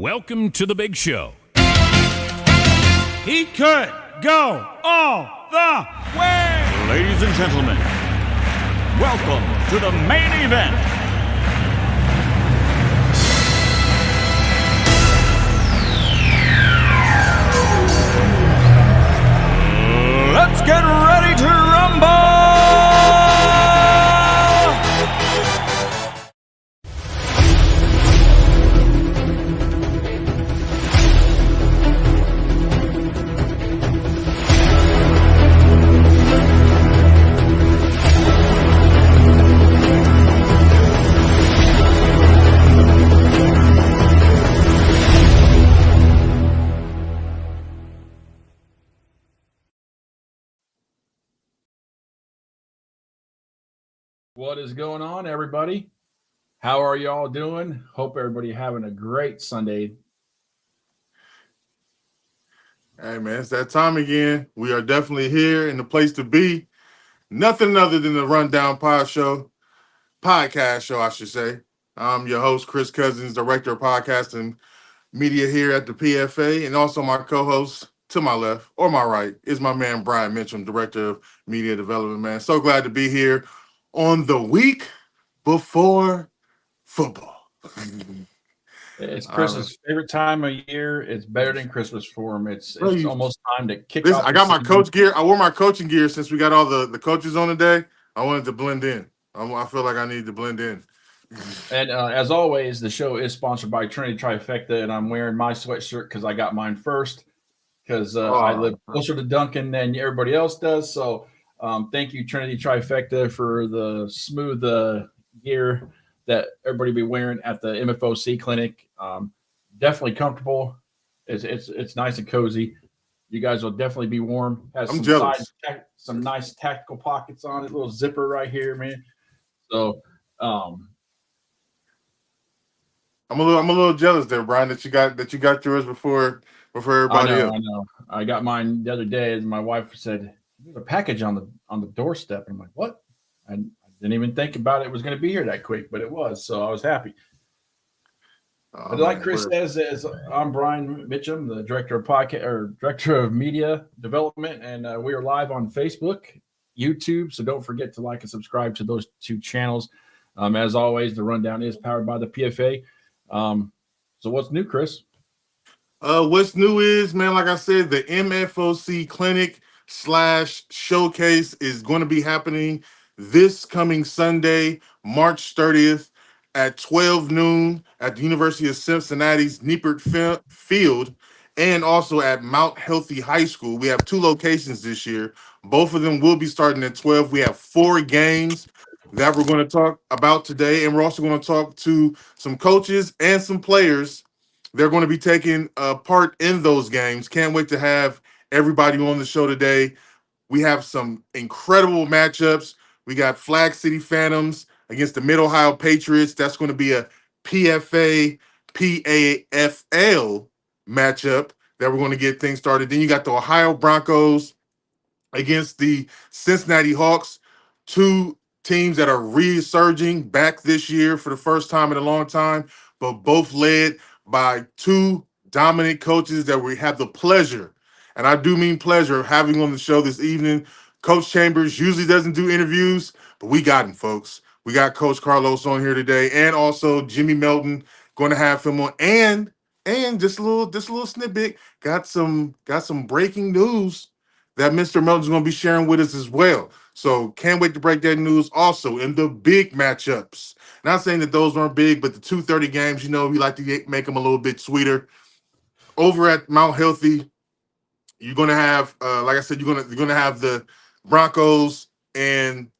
Welcome to the big show. He could go all the way. Ladies and gentlemen, welcome to the main event. Let's get ready to rumble! What is going on, everybody? How are y'all doing? Hope everybody having a great Sunday. Hey, man, it's that time again. We are definitely here in the place to be. Nothing other than the Rundown podcast show, I should say. I'm your host, Chris Cousins, Director of Podcast and Media here at the PFA, and also my co-host to my left or my right is my man, Brian Mitchum, Director of Media Development, man. So glad to be here on the week before football. It's Chris's favorite time of year. It's better than Christmas for him. It's almost time to kick off. I got my coach gear. I wore my coaching gear since we got all the coaches on today. I wanted to blend in. I feel like I need to blend in. And as always, the show is sponsored by Trinity Trifecta, and I'm wearing my sweatshirt because I got mine first because I live closer to Duncan than everybody else does. So thank you, Trinity Trifecta, for the smooth gear that everybody be wearing at the MFOC clinic. Definitely comfortable. It's nice and cozy. You guys will definitely be warm. Has I'm jealous. Some nice tactical pockets on it. Little zipper right here, man. So I'm a little jealous there, Brian, that you got yours before everybody else. I know. I got mine the other day, and my wife said, "There's a package on the doorstep." And I'm like, "What?" I didn't even think about it was going to be here that quick, but it was, so I was happy. But like Chris says, I'm Brian Mitchum, the Director of Media Development, and we are live on Facebook, YouTube. So don't forget to like and subscribe to those two channels. As always, the Rundown is powered by the PFA. So what's new, Chris? What's new is, man, like I said, the MFOC clinic / showcase is going to be happening this coming Sunday, March 30th at 12 noon at the University of Cincinnati's Niepert Field and also at Mount Healthy High School. We have 2 locations this year. Both of them will be starting at 12. We have 4 games that we're going to talk about today, and we're also going to talk to some coaches and some players. They're going to be taking part in those games. Can't wait to have everybody on the show today. We have some incredible matchups. We got Flag City Phantoms against the Mid-Ohio Patriots. That's going to be a PFA, PAFL matchup that we're going to get things started. Then you got the Ohio Broncos against the Cincinnati Hawks, 2 teams that are resurging back this year for the first time in a long time, but both led by 2 dominant coaches that we have the pleasure, and I do mean pleasure, of having on the show this evening. Coach Chambers usually doesn't do interviews, but we got him, folks. We got Coach Carlos on here today, and also Jimmy Melton, going to have him on, and just a little snippet, got some breaking news that Mr. Melton's going to be sharing with us as well. So can't wait to break that news. Also, in the big matchups, not saying that those weren't big, but the 2:30 games, we like to make them a little bit sweeter. Over at Mount Healthy, you're going to have, like I said, you're going to have the Broncos and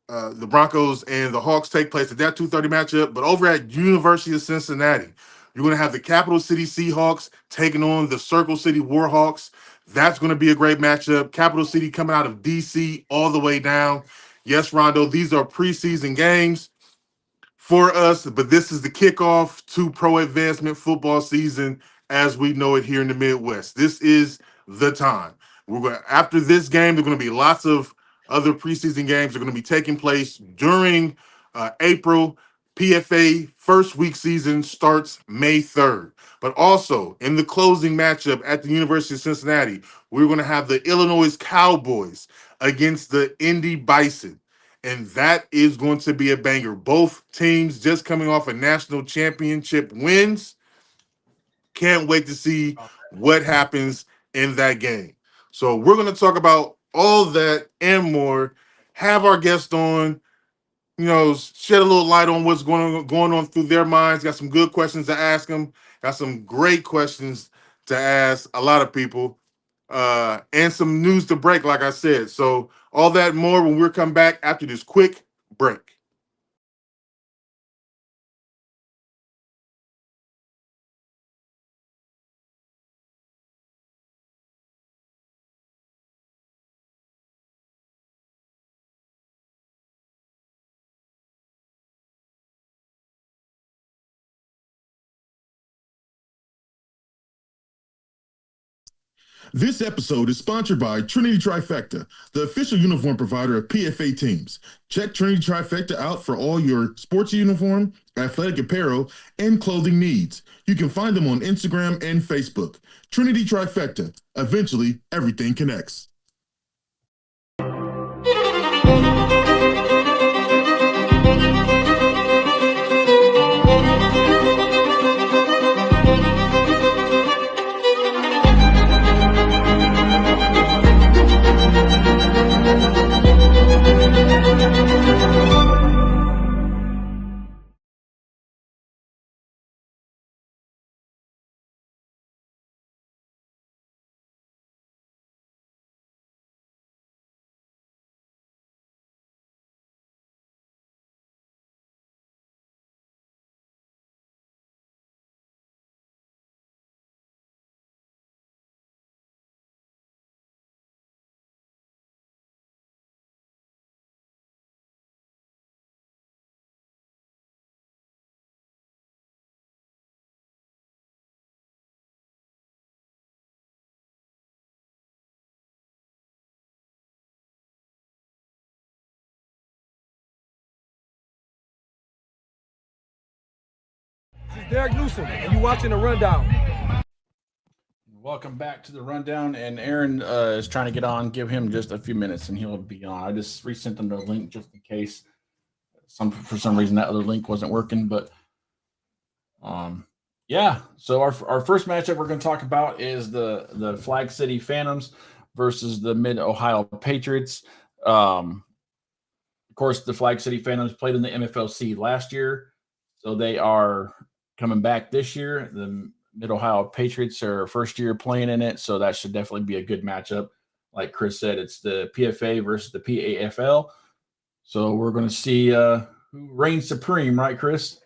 the Hawks take place at that 2:30 matchup. But over at University of Cincinnati, you're going to have the Capital City Seahawks taking on the Circle City Warhawks. That's going to be a great matchup. Capital City coming out of D.C. all the way down. Yes, Rondo, these are preseason games for us, but this is the kickoff to pro advancement football season as we know it here in the Midwest. This is the time. After this game, there are going to be lots of other preseason games that are going to be taking place during April. PFA first week season starts May 3rd. But also in the closing matchup at the University of Cincinnati, we're going to have the Illinois Cowboys against the Indy Bison. And that is going to be a banger. Both teams just coming off a national championship wins. Can't wait to see what happens in that game. So we're going to talk about all that and more. Have our guest on, shed a little light on what's going on through their minds. Got some good questions to ask them. Got some great questions to ask a lot of people, and some news to break, like I said. So all that and more when we come back after this quick break. This episode is sponsored by Trinity Trifecta, the official uniform provider of PFA teams. Check Trinity Trifecta out for all your sports uniform, athletic apparel, and clothing needs. You can find them on Instagram and Facebook. Trinity Trifecta. Eventually, everything connects. This is Derek Newsom, and you're watching The Rundown. Welcome back to The Rundown, and Aaron is trying to get on. Give him just a few minutes, and he'll be on. I just resent him the link just in case for some reason that other link wasn't working. But yeah. So our first matchup we're going to talk about is the Flag City Phantoms versus the Mid-Ohio Patriots. Of course, the Flag City Phantoms played in the MFOC last year, so they are coming back this year. The Mid-Ohio Patriots are first year playing in it, so that should definitely be a good matchup. Like Chris said, it's the PFA versus the PAFL. So we're going to see who reigns supreme, right, Chris?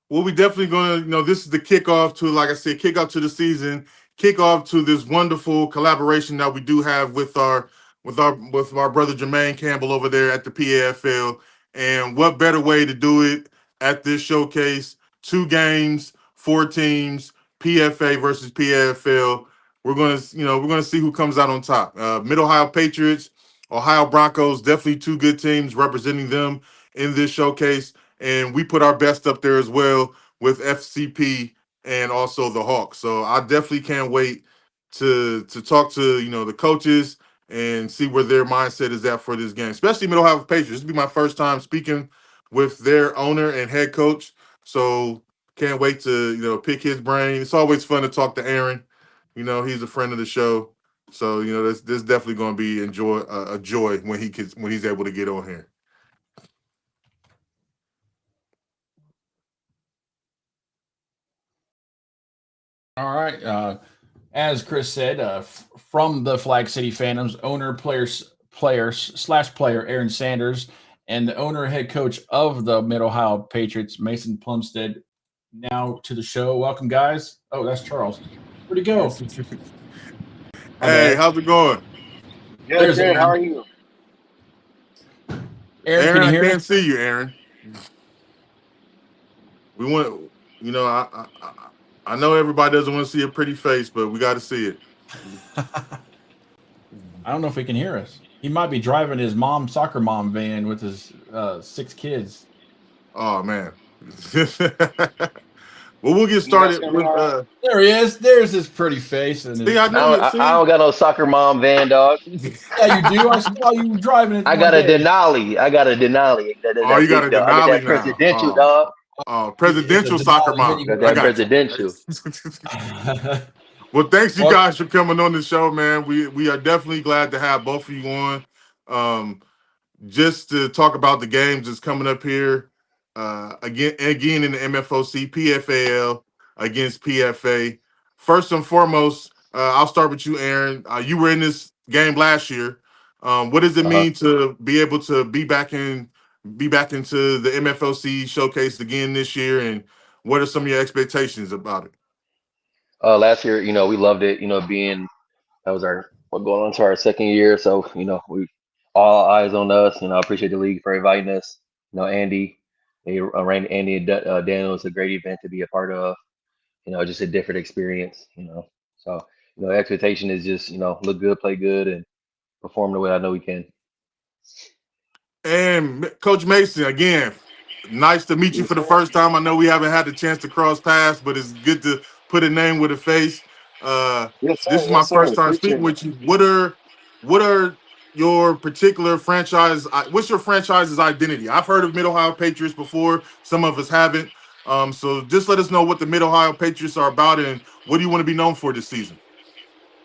Well, we definitely going to, this is the kickoff to, like I said, kickoff to the season, kickoff to this wonderful collaboration that we do have with our brother Jermaine Campbell over there at the PAFL. And what better way to do it at this showcase? 2 games, 4 teams, PFA versus PAFL. We're gonna see who comes out on top. Mid-Ohio Patriots, Ohio Broncos, definitely 2 good teams representing them in this showcase. And we put our best up there as well with FCP and also the Hawks. So I definitely can't wait to talk to the coaches and see where their mindset is at for this game, especially Mid-Ohio Patriots. This will be my first time speaking with their owner and head coach. So can't wait to pick his brain. It's always fun to talk to Aaron. He's a friend of the show. So this definitely going to be a joy when he's able to get on here. All right. As Chris said, from the Flag City Phantoms, owner, player Aaron Sanders, and the owner head coach of the Mid-Ohio Patriots, Mason Plumstead, now to the show. Welcome, guys. Oh, that's Charles. Where'd he go? Hey, how's it going? Good, good. How are you? Aaron, can you hear I can't see you, Aaron. We want, I know everybody doesn't want to see a pretty face, but we got to see it. I don't know if he can hear us. He might be driving his soccer mom van with his 6 kids. Oh man, Well, we'll get You guys started hear me with. all right? There he is. There's his pretty face. And See, I I knew don't, you. I See, don't got no soccer mom van, dog. yeah, you do. I saw you driving it I one got a day. Denali. oh, That you got big a dog. I got Denali that now. presidential, dog. It's a Presidential soccer Denali mom. Got I that got you. presidential. mini. Well, thanks you Well, guys for coming on the show, man. We are definitely glad to have both of you on. Just to talk about the games that's coming up here. Again in the MFOC, PFAL against PFA. First and foremost, I'll start with you, Aaron. You were in this game last year. What does it Uh-huh. mean to be able to be back into the MFOC showcase again this year, and what are some of your expectations about it? Last year, we loved it. That was we're going on to our second year, so we all eyes on us. I appreciate the league for inviting us. Andy, Andy and Daniel, was a great event to be a part of. Just a different experience. So the expectation is just look good, play good, and perform the way I know we can. And Coach Mason, again, nice to meet you Yes, for the sir. first time. I know we haven't had the chance to cross paths, but it's good to put a name with a face. Yes, sir. This is my Yes, sir. first time Appreciate speaking it. with you. What are your particular franchise? What's your franchise's identity? I've heard of Mid Ohio Patriots before. Some of us haven't. So just let us know what the Mid Ohio Patriots are about and what do you want to be known for this season.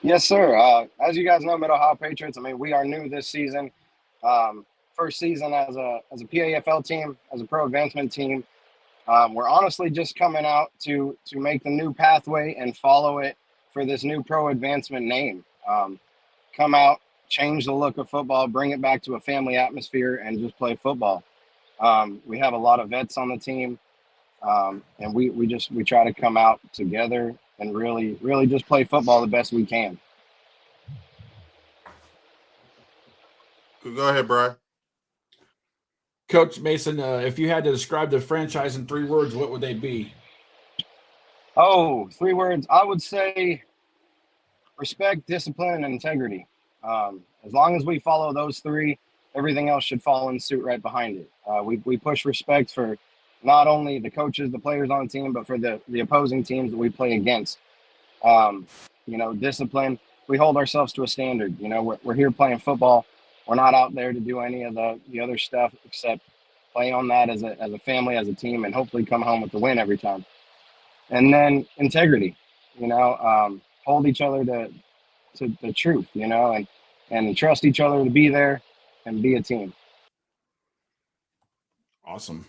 Yes, sir. As you guys know, Mid Ohio Patriots. I mean, we are new this season. Um, First season as a PAFL team, as a pro advancement team. We're honestly just coming out to make the new pathway and follow it for this new pro advancement name. Come out, change the look of football, bring it back to a family atmosphere, and just play football. We have a lot of vets on the team, and we try to come out together and really just play football the best we can. Go ahead, Brian. Coach Mason, if you had to describe the franchise in 3 words, what would they be? Oh, 3 words. I would say respect, discipline, and integrity. As long as we follow those 3, everything else should fall in suit right behind it. We push respect for not only the coaches, the players on the team, but for the opposing teams that we play against. Discipline. We hold ourselves to a standard. We're here playing football. We're not out there to do any of the other stuff except play on that as a family, as a team, and hopefully come home with the win every time. And then integrity. Hold each other to the truth. And trust each other to be there and be a team. Awesome.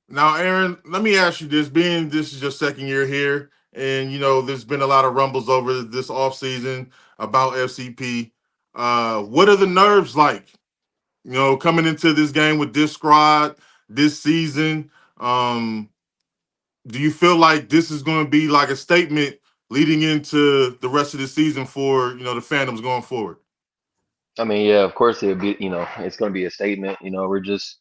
Now, Aaron, let me ask you this. Being this is your second year here, and there's been a lot of rumbles over this offseason about FCP. What are the nerves like? Coming into this game with this squad this season. Do you feel like this is going to be like a statement leading into the rest of the season for the fandoms going forward? I mean, yeah, of course it'll be, it's going to be a statement. We're just,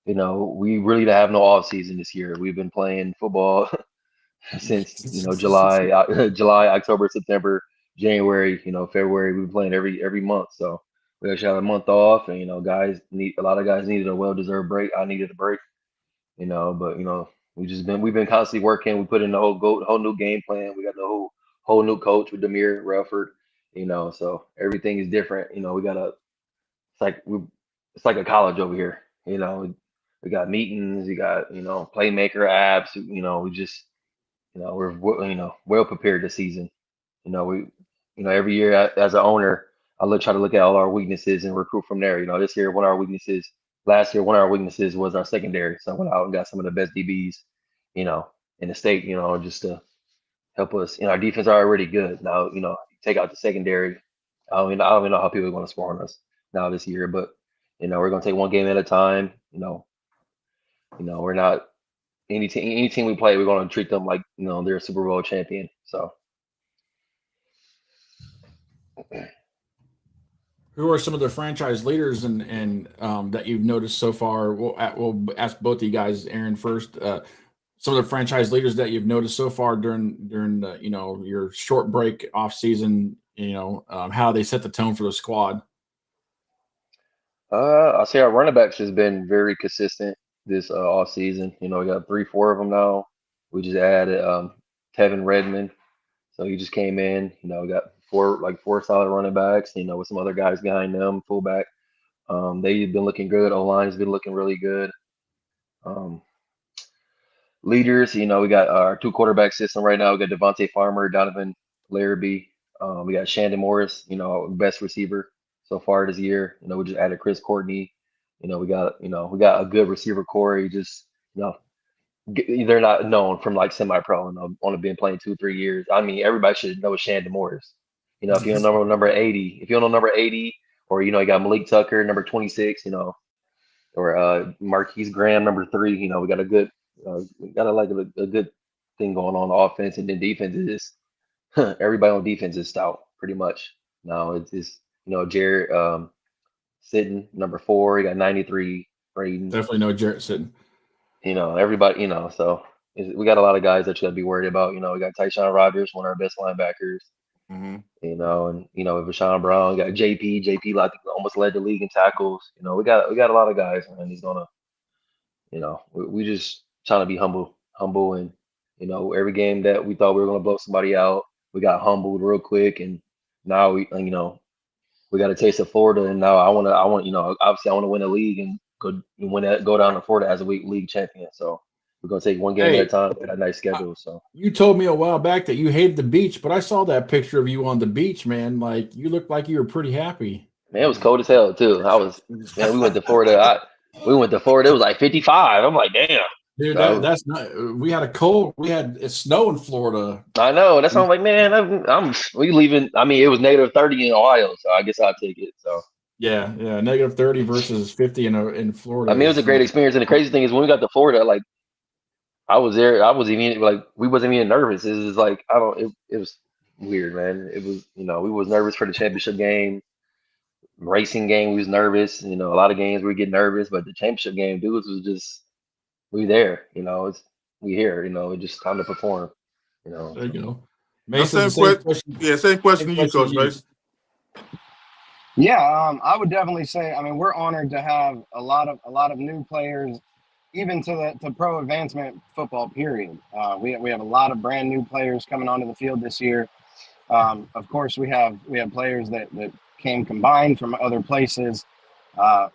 we really have no off season this year. We've been playing football since July, July, October, September, January, February. We've been playing every month, so we actually had a month off, and a lot of guys needed a well-deserved break. I needed a break, but we've been constantly working. We put in the whole new game plan. We got the whole new coach with Demir Relford, so everything is different. It's like it's like a college over here. We got meetings, we got playmaker apps. We just we're well prepared this season. We every year as an owner, try to look at all our weaknesses and recruit from there. This year last year one of our weaknesses was our secondary. So I went out and got some of the best DBs, in the state. Just to help us. Our defense are already good. Now take out the secondary. I don't even know how people are going to score on us now this year, but we're going to take one game at a time. We're not any team we play, we're going to treat them like they're a Super Bowl champion. So, Who are some of the franchise leaders and that you've noticed so far? We'll ask both of you guys, Aaron first. Some of the franchise leaders that you've noticed so far during your short break off season. How they set the tone for the squad. I'll say our running backs has been very consistent. this off season. You know, we got 3, 4 of them now. We just added Tevin Redmond, so he just came in. You know, we got four solid running backs. You know, with some other guys behind them, fullback. They've been looking good. O-line has been looking really good. Um, Leaders, you know, we got our 2 quarterback system right now. We got Devontae Farmer, Donovan Larrabee. We got Shandon Morris, you know, best receiver so far this year. You know, we just added Chris Courtney. We got a good receiver core. He just, you know, they're not known from like semi-pro and only been playing 2, 3 years. I mean, everybody should know Shandon Morris. You know, if you don't know number 80, if you don't know number 80, or you know, you got Malik Tucker, number 26, you know, or Marquise Graham, number 3. You know, we got a good thing going on offense, and then defense is everybody on defense is stout, pretty much. Now it's you know, Jared Sitton, number 4. He got 93 rating. Definitely no Jarrett Sitton. You know, everybody, you know, so we got a lot of guys that you got to be worried about. You know, we got Tyshawn Rogers, one of our best linebackers. You know, and you know, with Rashawn Brown, we got JP. JP like almost led the league in tackles. You know, we got a lot of guys, and he's gonna, you know, we just trying to be humble, and you know, every game that we thought we were gonna blow somebody out, we got humbled real quick, and now you know, we got a taste of Florida, and now I want, you know, obviously I want to win the league and go down to Florida as a league champion. So we're gonna take one game at a time. We got a nice schedule. So you told me a while back that you hated the beach, but I saw that picture of you on the beach, man. Like you looked like you were pretty happy. Man, it was cold as hell too. Man, we went to Florida. It was like 55. I'm like, damn. Dude, that's not. We had snow in Florida. I know. That's why I'm like, man, we leaving. I mean, it was -30 in Ohio, so I guess I'll take it. So yeah, -30 versus 50 in Florida. I mean, it was a great experience, and the crazy thing is when we got to Florida, like I was there. I wasn't even like we wasn't even nervous. It was like It was weird, man. It was, you know, we was nervous for the championship game, racing game. We was nervous. You know, a lot of games we get nervous, but the championship game, dudes was just we there. You know, we here. You know, it's just time to perform. You know. There you go. Mason, same question to you, Coach Mason. Yeah, I would definitely say. I mean, we're honored to have a lot of new players, even to pro advancement football. Period. We have a lot of brand new players coming onto the field this year. Of course, we have players that came combined from other places.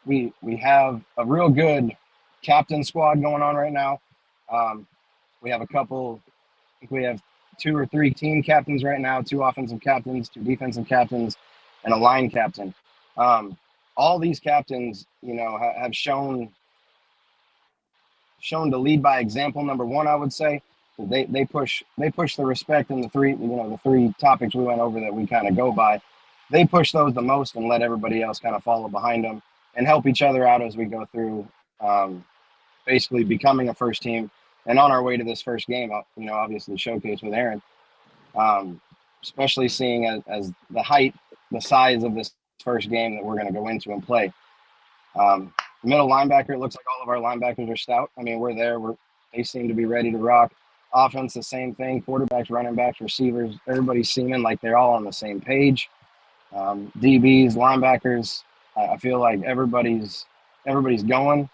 We have a real good captain squad going on right now. We have a couple. I think we have 2 or 3 team captains right now, 2 offensive captains, 2 defensive captains, and a line captain. All these captains, you know, have shown to lead by example. Number 1, I would say, they push the respect and the 3 topics we went over that we kind of go by. They push those the most and let everybody else kind of follow behind them and help each other out as we go through, basically becoming a first team and on our way to this first game. You know, obviously showcase with Aaron, especially seeing as the size of this first game that we're going to go into and play. Middle linebacker, it looks like all of our linebackers are stout. I mean, we're there. They seem to be ready to rock. Offense, the same thing. Quarterbacks, running backs, receivers, everybody's seeming like they're all on the same page. DBs, linebackers, I feel like everybody's going.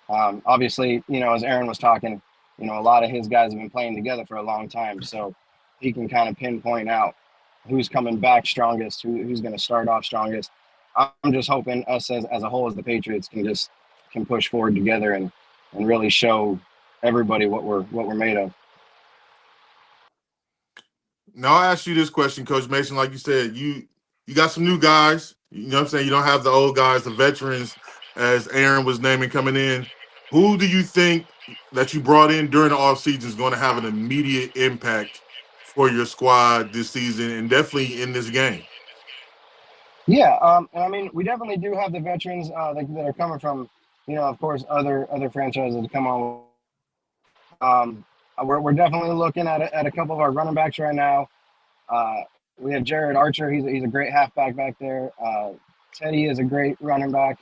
Obviously, you know, as Aaron was talking, you know, a lot of his guys have been playing together for a long time, so he can kind of pinpoint out who's coming back strongest, who's going to start off strongest. I'm just hoping us as a whole, as the Patriots, can push forward together and really show everybody what we're made of. Now I'll ask you this question, Coach Mason. Like you said, you got some new guys. You know what I'm saying? You don't have the old guys, the veterans, as Aaron was naming coming in. Who do you think that you brought in during the offseason is going to have an immediate impact for your squad this season and definitely in this game? Yeah, and I mean, we definitely do have the veterans that are coming from, you know, of course, other franchises to come on. We're definitely looking at a couple of our running backs right now. We have Jared Archer. He's a great halfback back there. Teddy is a great running back.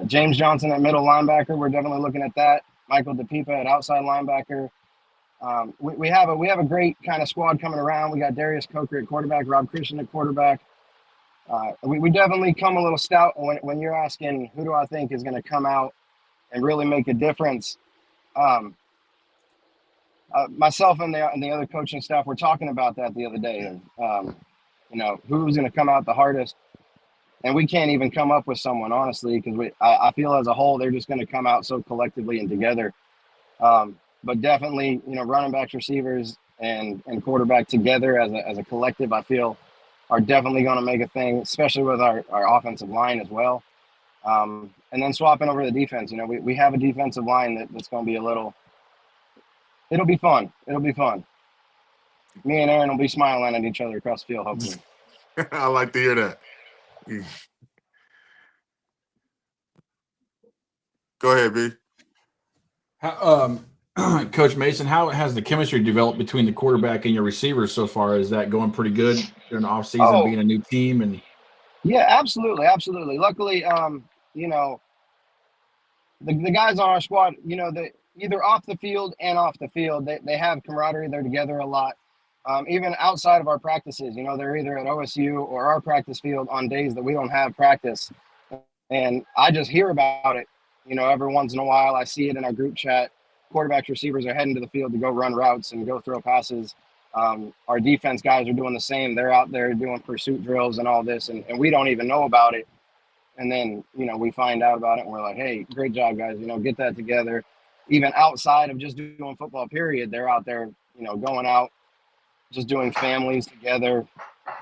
James Johnson at middle linebacker. We're definitely looking at that. Michael DePipa at outside linebacker. We have a great kind of squad coming around. We got Darius Coker at quarterback, Rob Christian at quarterback. We definitely come a little stout when you're asking who do I think is going to come out and really make a difference. Myself and the other coaching staff were talking about that the other day. Who's going to come out the hardest, and we can't even come up with someone, honestly, because I feel as a whole they're just going to come out so collectively and together. But definitely, running backs, receivers, and quarterback together as a collective, I feel are definitely going to make a thing, especially with our offensive line as well. And then swapping over the defense, we have a defensive line that's going to be it'll be fun. It'll be fun. Me and Aaron will be smiling at each other across the field, hopefully. I like to hear that. Go ahead, B. Coach Mason, how has the chemistry developed between the quarterback and your receivers so far? Is that going pretty good during the offseason, being a new team? And yeah, absolutely. Luckily, the guys on our squad, they either off the field and off the field, they have camaraderie. They're together a lot. Even outside of our practices, they're either at OSU or our practice field on days that we don't have practice. And I just hear about it, every once in a while. I see it in our group chat. Quarterbacks, receivers are heading to the field to go run routes and go throw passes. Our defense guys are doing the same. They're out there doing pursuit drills and all this, and we don't even know about it. And then, we find out about it and we're like, hey, great job, guys, get that together. Even outside of just doing football, period, they're out there, going out, just doing families together,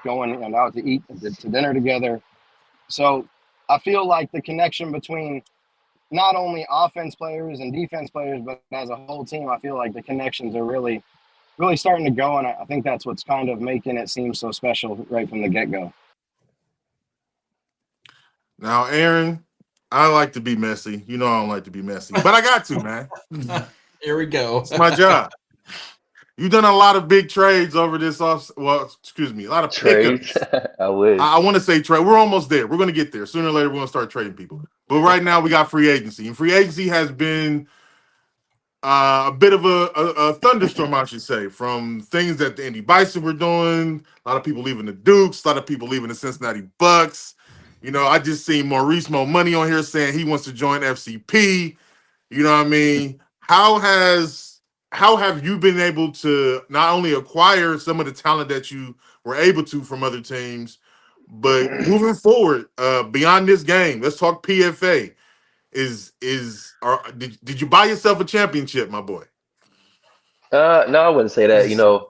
going out to eat, to dinner together. So I feel like the connection between not only offense players and defense players, but as a whole team, I feel like the connections are really, really starting to go. And I think that's what's kind of making it seem so special right from the get-go. Now, Aaron, I like to be messy. I don't like to be messy, but I got to, man. Here we go. It's my job. You've done a lot of big trades over this a lot of Trades. pickups. I wish. I want to say trade. We're almost there. We're going to get there. Sooner or later, we're going to start trading people. But right now, we got free agency. And free agency has been a bit of a thunderstorm, I should say, from things that the Indy Bison were doing. A lot of people leaving the Dukes. A lot of people leaving the Cincinnati Bucks. I just seen Maurice Mo Money on here saying he wants to join FCP. You know what I mean? How have you been able to not only acquire some of the talent that you were able to from other teams, but moving forward, beyond this game, let's talk PFA. Did you buy yourself a championship, my boy? No, I wouldn't say that. The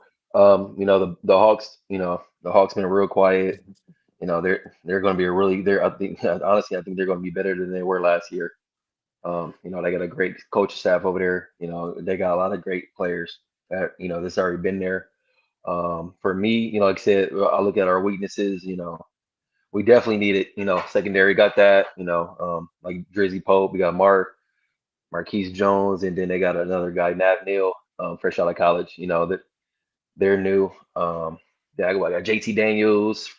Hawks. The Hawks been real quiet. They're going to be I think honestly, I think they're going to be better than they were last year. They got a great coaching staff over there. They got a lot of great players that that's already been there. For me, like I said, I look at our weaknesses. We definitely need it. Secondary got that. Like Drizzy Pope, we got Marquise Jones, and then they got another guy, Nav Neal, fresh out of college. That they're new. I got JT Daniels,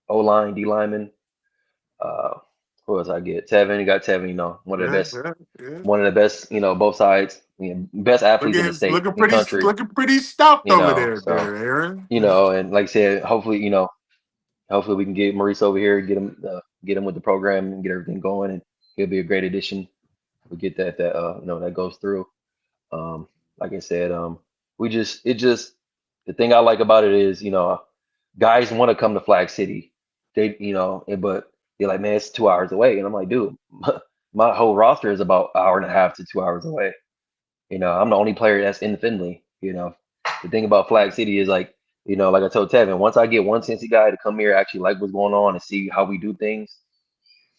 O line, D lineman. Who else I get? Tevin, you got Tevin. One of the best. Yeah. One of the best. Both sides. Best athletes in the state, looking in the country. Looking pretty stout over there, so, Aaron. And like I said, hopefully we can get Maurice over here, get him with the program and get everything going, and he'll be a great addition. We get that goes through. Like I said, the thing I like about it is, guys want to come to Flag City. They, but they're like, man, it's 2 hours away. And I'm like, dude, my whole roster is about an hour and a half to 2 hours away. I'm the only player that's in Findlay. The thing about Flag City is like I told Tevin, once I get one Cincy guy to come here, actually like what's going on and see how we do things,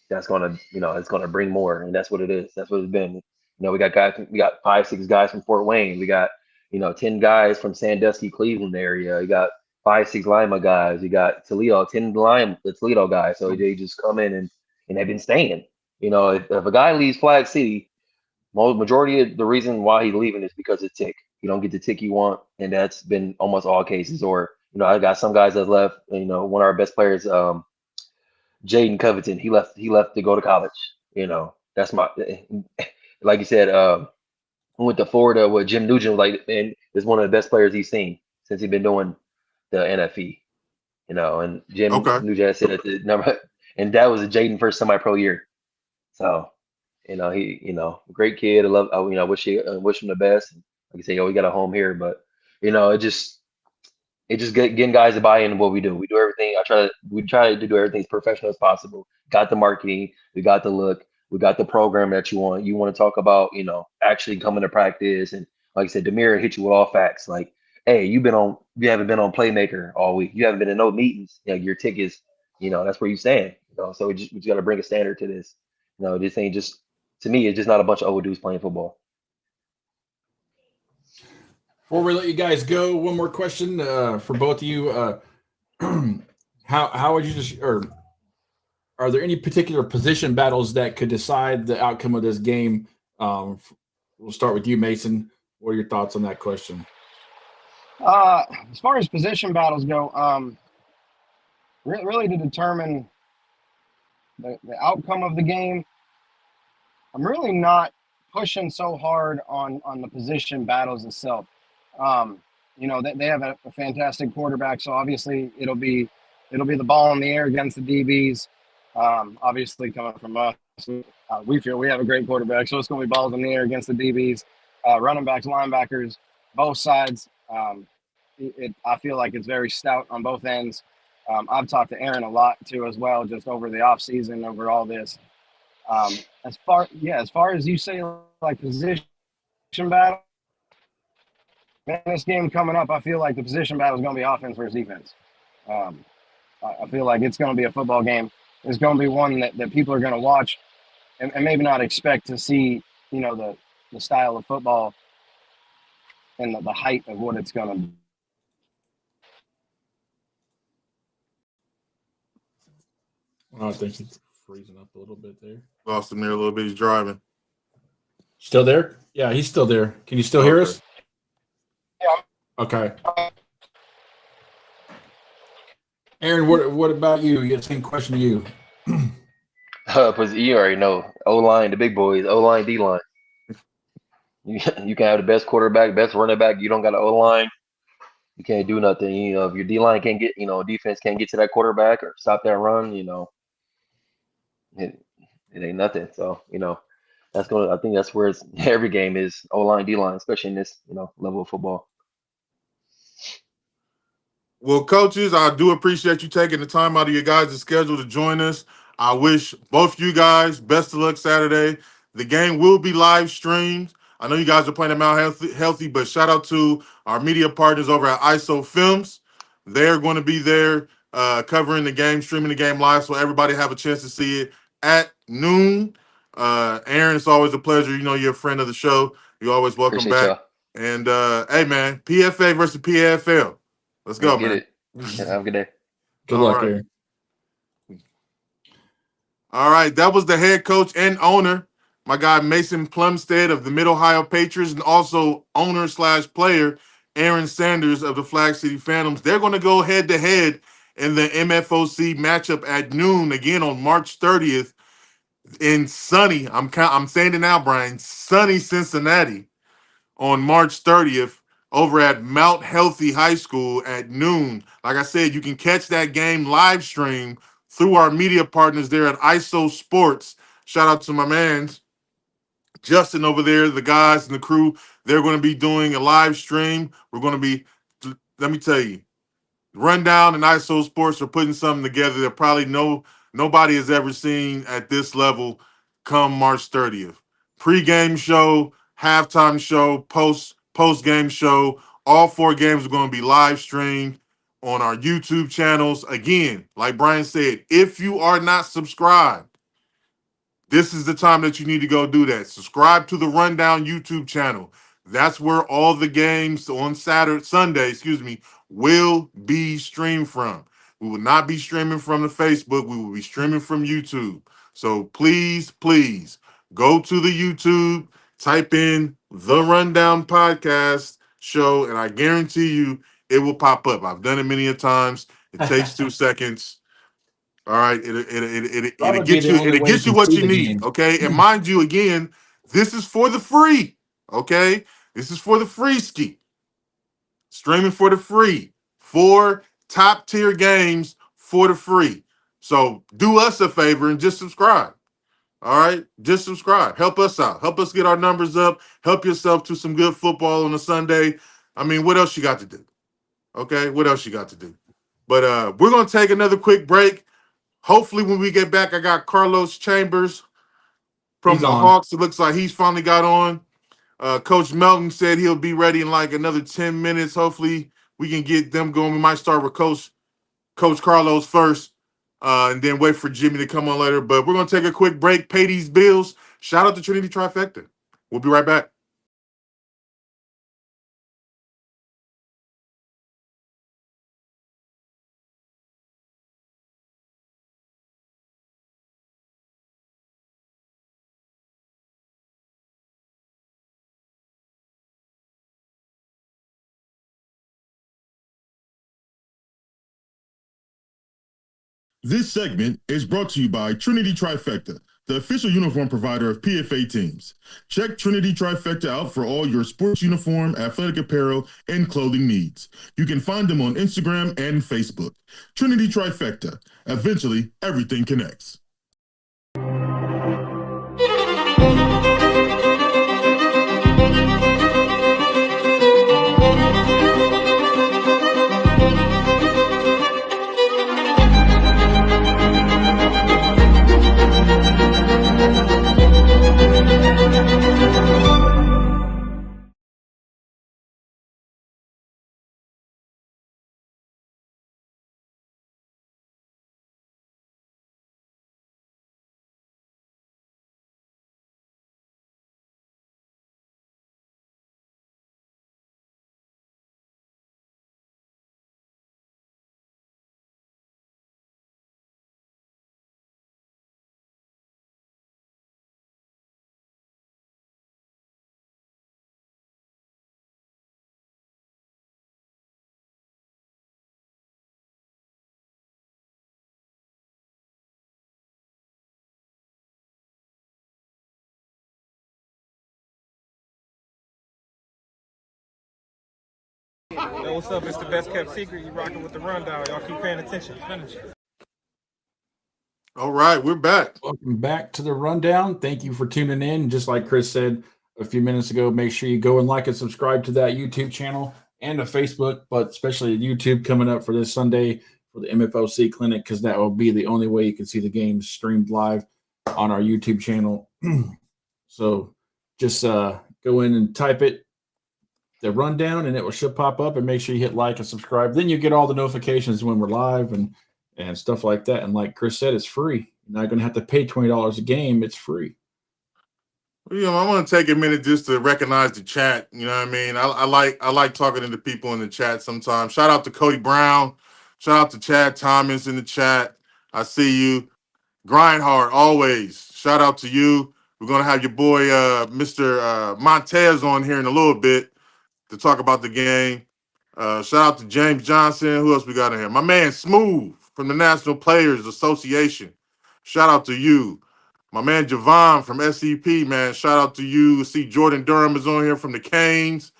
that's gonna, it's gonna bring more, and that's what it is. That's what it's been. We got 5-6 guys from Fort Wayne. We got 10 guys from Sandusky, Cleveland area. We got 5-6 Lima guys. We got Toledo, 10 the Toledo guys. So they just come in and they've been staying. If a guy leaves Flag City, majority of the reason why he's leaving is because of tick. You don't get the tick you want, and that's been almost all cases. Or I got some guys that left. One of our best players, Jaden Covington, he left to go to college. That's my like you said. Went to Florida with Jim Nugent, and is one of the best players he's seen since he's been doing the NFE. And Jim Nugent said at the number, and that was a Jaden first semi-pro year. So Great kid. I love. I wish wish him the best. Like I say, we got a home here, but it just getting guys to buy into what we do. We do everything. We try to do everything as professional as possible. Got the marketing, we got the look, we got the program that you want. You want to talk about, actually coming to practice, and like I said, Demir hit you with all facts. Like, hey, you haven't been on Playmaker all week. You haven't been in no meetings. Your tickets, that's where you stand. So we just got to bring a standard to this. This ain't just to me. It's just not a bunch of old dudes playing football. Before we let you guys go, one more question for both of you. How would you or are there any particular position battles that could decide the outcome of this game? We'll start with you, Mason. What are your thoughts on that question? As far as position battles go, really to determine the outcome of the game, I'm really not pushing so hard on the position battles itself. They have a fantastic quarterback, so obviously it'll be the ball in the air against the DBs. Obviously coming from us, we feel we have a great quarterback, so it's going to be balls in the air against the DBs, running backs, linebackers, both sides. I feel like it's very stout on both ends. I've talked to Aaron a lot too as well, just over the off season, over all this. As far as you say, like position battle. In this game coming up, I feel like the position battle is going to be offense versus defense. I feel like it's going to be a football game. It's going to be one that people are going to watch and maybe not expect to see, the style of football and the height of what it's going to be. I think he's freezing up a little bit there. Lost him there a little bit. He's driving. Still there? Yeah, he's still there. Can you still hear us? Yeah. Okay. Aaron, what about you? You got the same question to you. Because you already know O-line, the big boys, O-line, D-line. You can have the best quarterback, best running back. You don't got an O-line, you can't do nothing. If your D-line can't get, defense can't get to that quarterback or stop that run, it ain't nothing. So, I think that's where every game is O-line, D-line, especially in this, level of football. Well, coaches, I do appreciate you taking the time out of your guys' schedule to join us. I wish both you guys best of luck Saturday. The game will be live streamed. I know you guys are playing them out healthy, but shout out to our media partners over at ISO Films. They're going to be there covering the game, streaming the game live, so everybody have a chance to see it at noon. Aaron, it's always a pleasure. You're a friend of the show. You're always welcome Appreciate back. y'all. And, hey, man, PFA versus PFL. Let's go, Get man. it. Yeah, have a good day. Good luck, Aaron. All right, that was the head coach and owner, my guy Mason Plumstead of the Mid-Ohio Patriots, and also owner/player Aaron Sanders of the Flag City Phantoms. They're going to go head-to-head in the MFOC matchup at noon again on March 30th in sunny, I'm saying it now, Brian, sunny Cincinnati on March 30th over at Mount Healthy High School at noon. Like I said, you can catch that game live stream through our media partners there at ISO Sports. Shout out to my man Justin over there, the guys and the crew. They're going to be doing a live stream. We're going to be, let me tell you, Rundown and ISO Sports are putting something together that probably nobody has ever seen at this level come March 30th. Pre-game show, halftime show, post-game show. All 4 games are going to be live streamed on our YouTube channels. Again, like Brian said, if you are not subscribed, this is the time that you need to go do that. Subscribe to the Rundown YouTube channel. That's where all the games on Sunday, will be streamed from. We will not be streaming from the Facebook. We will be streaming from YouTube. So please, please go to the YouTube, type in the Rundown Podcast Show, and I guarantee you it will pop up. I've done it many a times. It takes 2 seconds. All right, it'll get you what you need, okay? And mind you, again, this is for the free, okay? This is for the free ski. Streaming for the free. 4 top-tier games for the free. So do us a favor and just subscribe. All right, just subscribe. Help us out. Help us get our numbers up. Help yourself to some good football on a Sunday. I mean, what else you got to do? Okay, what else you got to do? But we're gonna take another quick break. Hopefully, when we get back, I got Carlos Chambers from He's the on. Hawks. It looks like he's finally got on. Coach Melton said he'll be ready in like another 10 minutes. Hopefully, we can get them going. We might start with Coach Carlos first, and then wait for Jimmy to come on later. But we're going to take a quick break, pay these bills. Shout out to Trinity Trifecta. We'll be right back. This segment is brought to you by Trinity Trifecta, the official uniform provider of PFA teams. Check Trinity Trifecta out for all your sports uniform, athletic apparel, and clothing needs. You can find them on Instagram and Facebook. Trinity Trifecta. Eventually, everything connects. Hey, what's up? It's the best kept secret. You rocking with the rundown. Y'all keep paying attention. All right, we're back. Welcome back to the rundown. Thank you for tuning in. Just like Chris said a few minutes ago, make sure you go and like and subscribe to that YouTube channel and to Facebook, but especially YouTube coming up for this Sunday for the MFOC clinic, because that will be the only way you can see the games streamed live on our YouTube channel. So just go in and type it, the rundown, and it should pop up, and make sure you hit like and subscribe. Then you get all the notifications when we're live and stuff like that. And like Chris said, it's free. You're not going to have to pay $20 a game. It's free. You know, I want to take a minute just to recognize the chat. You know what I mean? I like talking to the people in the chat sometimes. Shout out to Cody Brown. Shout out to Chad Thomas in the chat. I see you. Grind hard always. Shout out to you. We're gonna have your boy Mr. Montez on here in a little bit to talk about the game. Shout out to James Johnson. Who else we got in here? My man Smooth from the National Players Association. Shout out to you. My man Javon from SCP, man. Shout out to you. See Jordan Durham is on here from the Canes.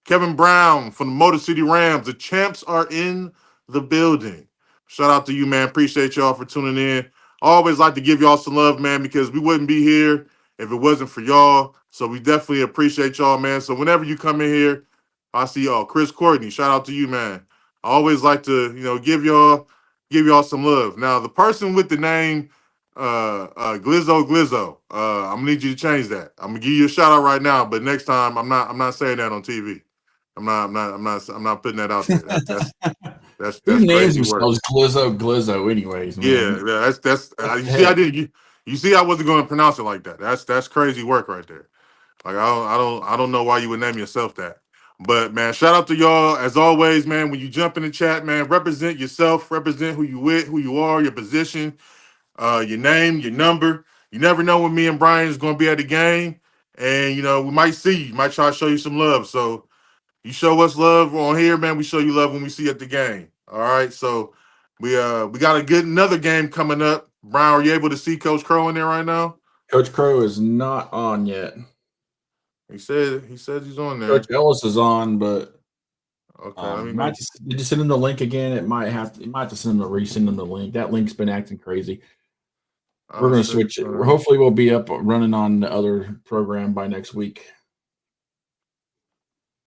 Kevin Brown from the Motor City Rams. The champs are in the building. Shout out to you, man. Appreciate y'all for tuning in. I always like to give y'all some love, man, because we wouldn't be here if it wasn't for y'all. So we definitely appreciate y'all, man. So whenever you come in here, I see y'all. Chris Courtney, shout out to you, man. I always like to, give y'all some love. Now, the person with the name Glizzo, I'm gonna need you to change that. I'm gonna give you a shout out right now, but next time I'm not saying that on TV. I'm not putting that out there. That's Who names crazy work. themselves Glizzo anyways, man? Yeah, that's you see I wasn't going to pronounce it like that. That's crazy work right there. Like I don't know why you would name yourself that. But man, shout out to y'all as always, man. When you jump in the chat, man, represent yourself, represent who you with, who you are, your position, your name, your number. You never know when me and Brian is going to be at the game, and we might see you, might try to show you some love. So you show us love on here, man. We show you love when we see you at the game. All right, so we got another game coming up. Brian, are you able to see Coach Crow in there right now? Coach Crow is not on yet. He says he's on there. Coach Ellis is on, but okay. Did you send him the link again? You might have to send him resend him the link. That link's been acting crazy. We're going to switch it. Hopefully we'll be up running on the other program by next week.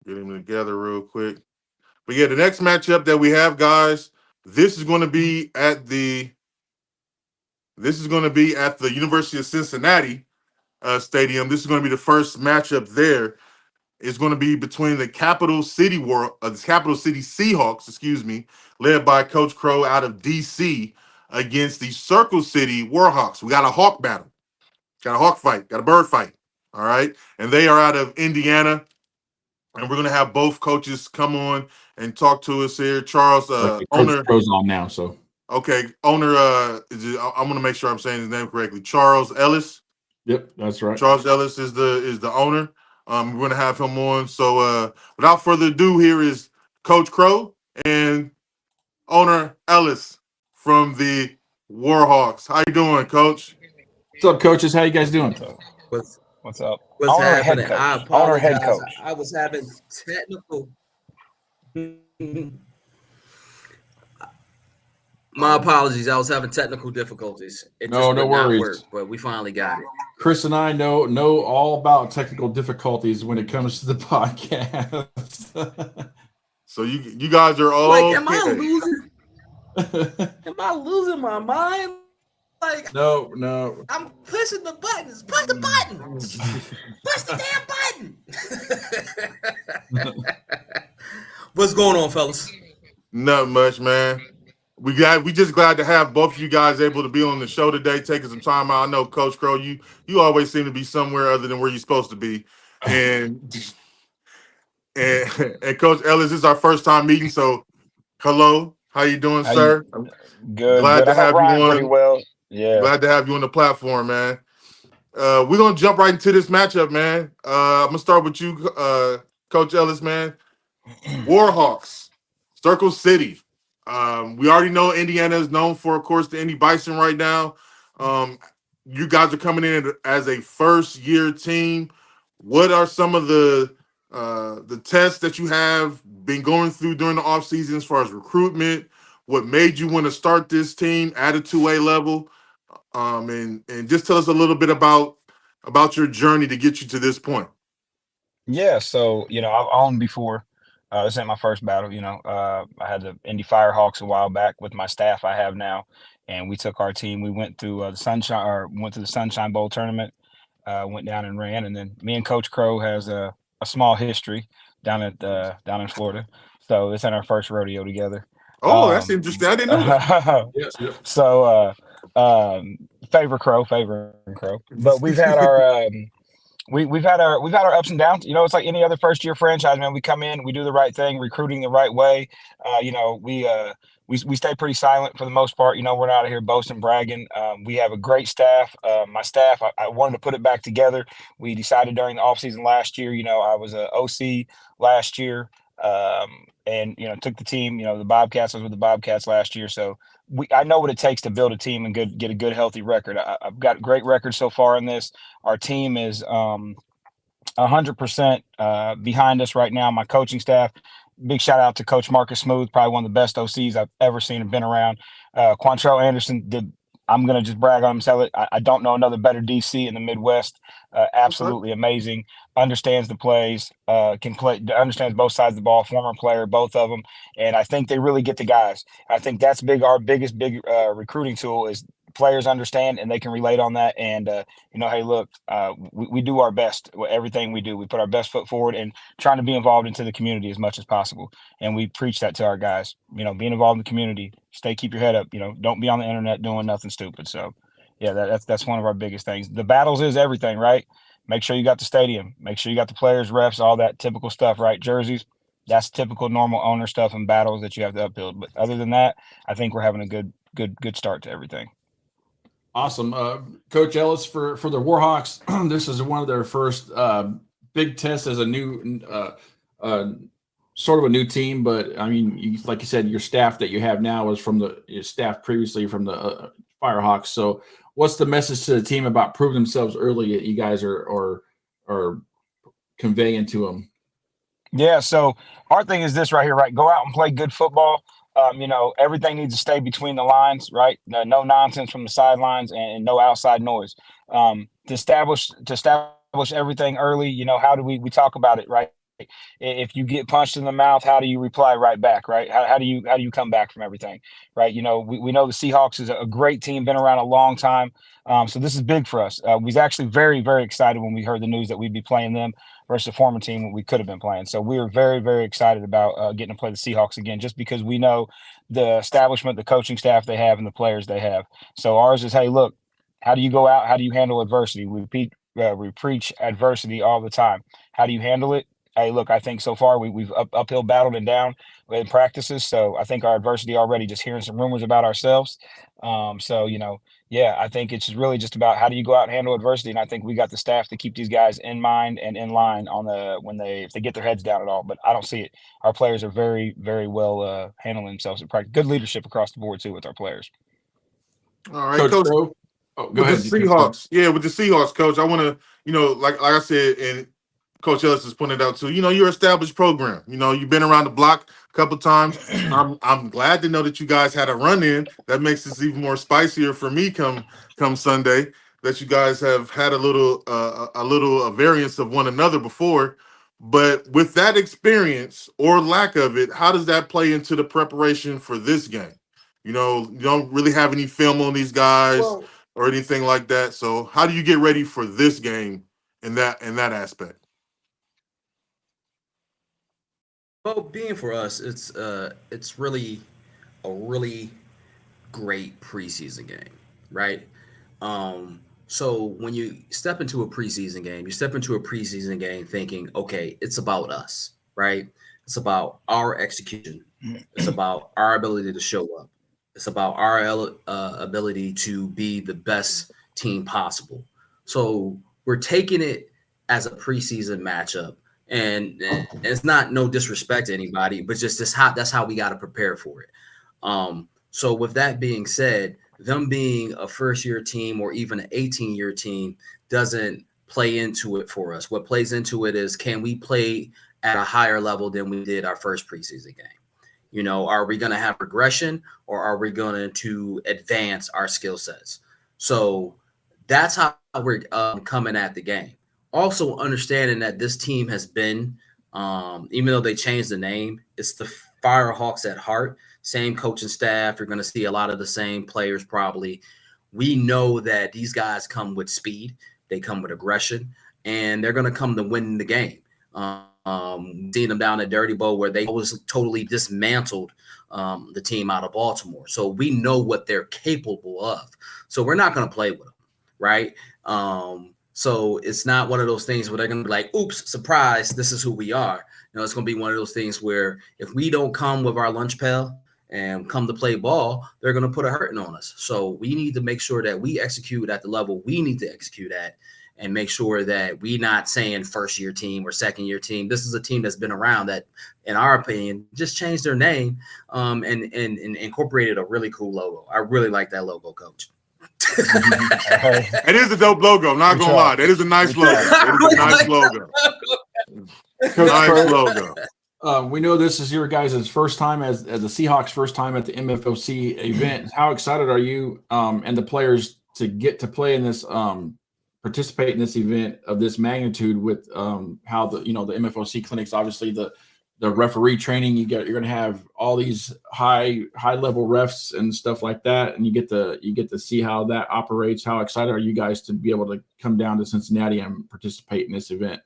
Get them together real quick. But yeah, the next matchup that we have, guys, this is going to be at the University of Cincinnati stadium. This is going to be the first matchup there. It's going to be between the Capital City Seahawks, led by Coach Crow out of DC, against the Circle City Warhawks. We got a hawk battle. Got a hawk fight. Got a bird fight. All right. And they are out of Indiana. And we're going to have both coaches come on and talk to us here. Charles, Coach owner. Crow's on now, so. Okay. Owner, I'm going to make sure I'm saying his name correctly. Charles Ellis. Yep, that's right. Charles Ellis is the owner. We're going to have him on. So without further ado, here is Coach Crow and owner Ellis from the Warhawks. How you doing, Coach? What's up, coaches? How you guys doing? What's up? What's Owner happening? head coach. I Owner apologize. head coach. I was having technical. My apologies. I was having technical difficulties. It No, just no would not worries. work, but we finally got it. Chris and I know all about technical difficulties when it comes to the podcast. So you guys are all Like, am I losing? Am I losing my mind? Like, No. I'm pushing the buttons. Push the button. Push the damn button. What's going on, fellas? Not much, man. We just glad to have both of you guys able to be on the show today, taking some time out. I know, Coach Crow, you always seem to be somewhere other than where you're supposed to be, and Coach Ellis, this is our first time meeting. So, hello, how you doing, sir? Good. Glad to have you on. Pretty well. Yeah. Glad to have you on the platform, man. We're gonna jump right into this matchup, man. I'm gonna start with you, Coach Ellis, man. Warhawks, Circle City. We already know Indiana is known for, of course, the Indy Bison right now. You guys are coming in as a first-year team. What are some of the tests that you have been going through during the offseason as far as recruitment? What made you want to start this team at a 2A level? And just tell us a little bit about your journey to get you to this point. Yeah. So, I've owned before. This ain't my first battle. I had the Indy Firehawks a while back with my staff I have now, and we took our team. We went through the Sunshine Bowl tournament, went down and ran, and then me and Coach Crow has a small history down in Florida. So this ain't our first rodeo together. Oh, that's interesting. I didn't know that. Yes. So favor Crow. But we've had our we've had our ups and downs. It's like any other first year franchise, man. We come in, we do the right thing, recruiting the right way. We stay pretty silent for the most part. We're not out here boasting, bragging. We have a great staff. My staff, I wanted to put it back together. We decided during the offseason last year, I was a OC last year, and took the team. The Bobcats, I was with the Bobcats last year, so I know what it takes to build a team and get a good, healthy record. I've got great records so far in this. Our team is 100% behind us right now. My coaching staff, big shout out to Coach Marcus Smooth, probably one of the best OCs I've ever seen and been around. Quantrell Anderson I'm going to just brag on him, sell it. I don't know another better DC in the Midwest. Absolutely amazing. Understands the plays, can play, understands both sides of the ball, former player, both of them. And I think they really get the guys. I think that's big. Our biggest recruiting tool is players understand and they can relate on that. And, hey, look, we do our best with everything we do. We put our best foot forward and trying to be involved into the community as much as possible. And we preach that to our guys, being involved in the community, keep your head up, don't be on the internet doing nothing stupid. So yeah, that's one of our biggest things. The battles is everything, right? Make sure you got the stadium, make sure you got the players, refs, all that typical stuff, right? Jerseys, that's typical normal owner stuff and battles that you have to upbuild. But other than that, I think we're having a good start to everything. Awesome. Coach Ellis, for the Warhawks, this is one of their first big tests as a new sort of a new team. But I mean, like you said, your staff that you have now is from your staff previously from the Firehawks. So what's the message to the team about proving themselves early that you guys are conveying to them? Yeah, so our thing is this right here, right? Go out and play good football. Everything needs to stay between the lines, right? No nonsense from the sidelines and no outside noise. To establish everything early, how do we talk about it, right? If you get punched in the mouth, how do you reply right back, right? How do you come back from everything, right? We know the Seahawks is a great team, been around a long time. So this is big for us. We was actually very, very excited when we heard the news that we'd be playing them versus a former team we could have been playing. So we were very, very excited about getting to play the Seahawks again, just because we know the establishment, the coaching staff they have, and the players they have. So ours is, hey, look, how do you go out? How do you handle adversity? We preach adversity all the time. How do you handle it? Hey, look, I think so far we've uphill battled and down in practices. So I think our adversity already, just hearing some rumors about ourselves. Yeah, I think it's really just about how do you go out and handle adversity. And I think we got the staff to keep these guys in mind and in line if they get their heads down at all. But I don't see it. Our players are very, very well handling themselves in practice. Good leadership across the board too with our players. All right, Coach. Go ahead. The Seahawks. Yeah, with the Seahawks, Coach, I want to, like I said, and Coach Ellis has pointed out too, you're an established program. You've been around the block a couple times. I'm glad to know that you guys had a run in. That makes this even more spicier for me come Sunday, that you guys have had a little variance of one another before. But with that experience or lack of it, how does that play into the preparation for this game? You don't really have any film on these guys or anything like that. So how do you get ready for this game in that aspect? Well, being for us, it's really a really great preseason game, right? So when you step into a preseason game, thinking, okay, it's about us, right? It's about our execution. It's about our ability to show up. It's about our ability to be the best team possible. So we're taking it as a preseason matchup. And it's not no disrespect to anybody, but just that's how we got to prepare for it. So with that being said, them being a first-year team or even an 18-year team doesn't play into it for us. What plays into it is, can we play at a higher level than we did our first preseason game? Are we going to have regression, or are we going to advance our skill sets? So that's how we're coming at the game. Also understanding that this team has been, even though they changed the name, it's the Firehawks at heart. Same coaching staff. You're going to see a lot of the same players probably. We know that these guys come with speed. They come with aggression, and they're going to come to win the game. Seeing them down at Dirty Bowl where they was totally dismantled the team out of Baltimore. So we know what they're capable of. So we're not going to play with them, right? So it's not one of those things where they're going to be like, oops, surprise, this is who we are. It's going to be one of those things where if we don't come with our lunch pail and come to play ball, they're going to put a hurting on us. So we need to make sure that we execute at the level we need to execute at, and make sure that we not saying first-year team or second-year team. This is a team that's been around that, in our opinion, just changed their name and incorporated a really cool logo. I really like that logo, Coach. It is a dope logo. I'm not gonna lie. That is a nice logo. It is a nice logo. Nice logo. We know this is your guys' first time as the Seahawks' first time at the MFOC event. How excited are you and the players to get to play in this, participate in this event of this magnitude with how the MFOC clinics, obviously the referee training, you're going to have all these high level refs and stuff like that, and you get to see how that operates. How excited are you guys to be able to come down to Cincinnati and participate in this event?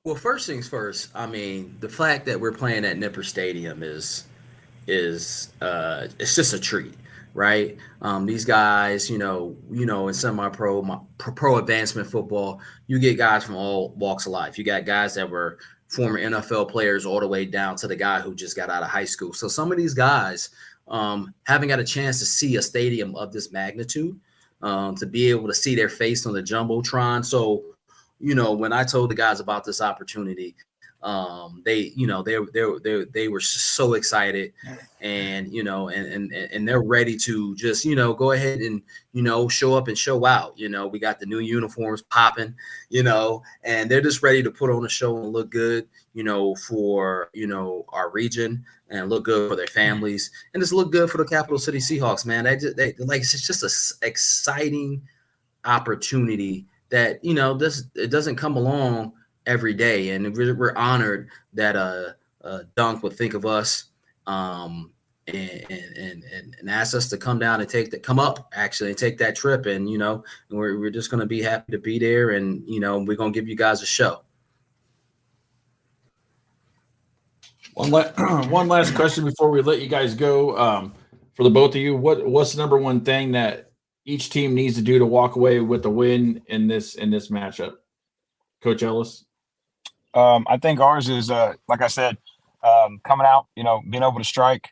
Well, first things first, I mean, the fact that we're playing at Nipper Stadium is it's just a treat, right? These guys, in semi-pro, pro advancement football, you get guys from all walks of life. You got guys that were former NFL players all the way down to the guy who just got out of high school. So some of these guys haven't got a chance to see a stadium of this magnitude, to be able to see their face on the Jumbotron. So, when I told the guys about this opportunity, They were so excited, and and they're ready to just go ahead and show up and show out. We got the new uniforms popping, and they're just ready to put on a show and look good, for our region, and look good for their families, and just look good for the Capital City Seahawks, man. They like, it's just a exciting opportunity that it doesn't come along every day, and we're honored that Dunk would think of us, and ask us to come down and come up and take that trip, and we're just going to be happy to be there, and we're going to give you guys a show. One last question before we let you guys go. For the both of you, what's the number one thing that each team needs to do to walk away with the win in this matchup? Coach Ellis? I think ours is, like I said, coming out, being able to strike.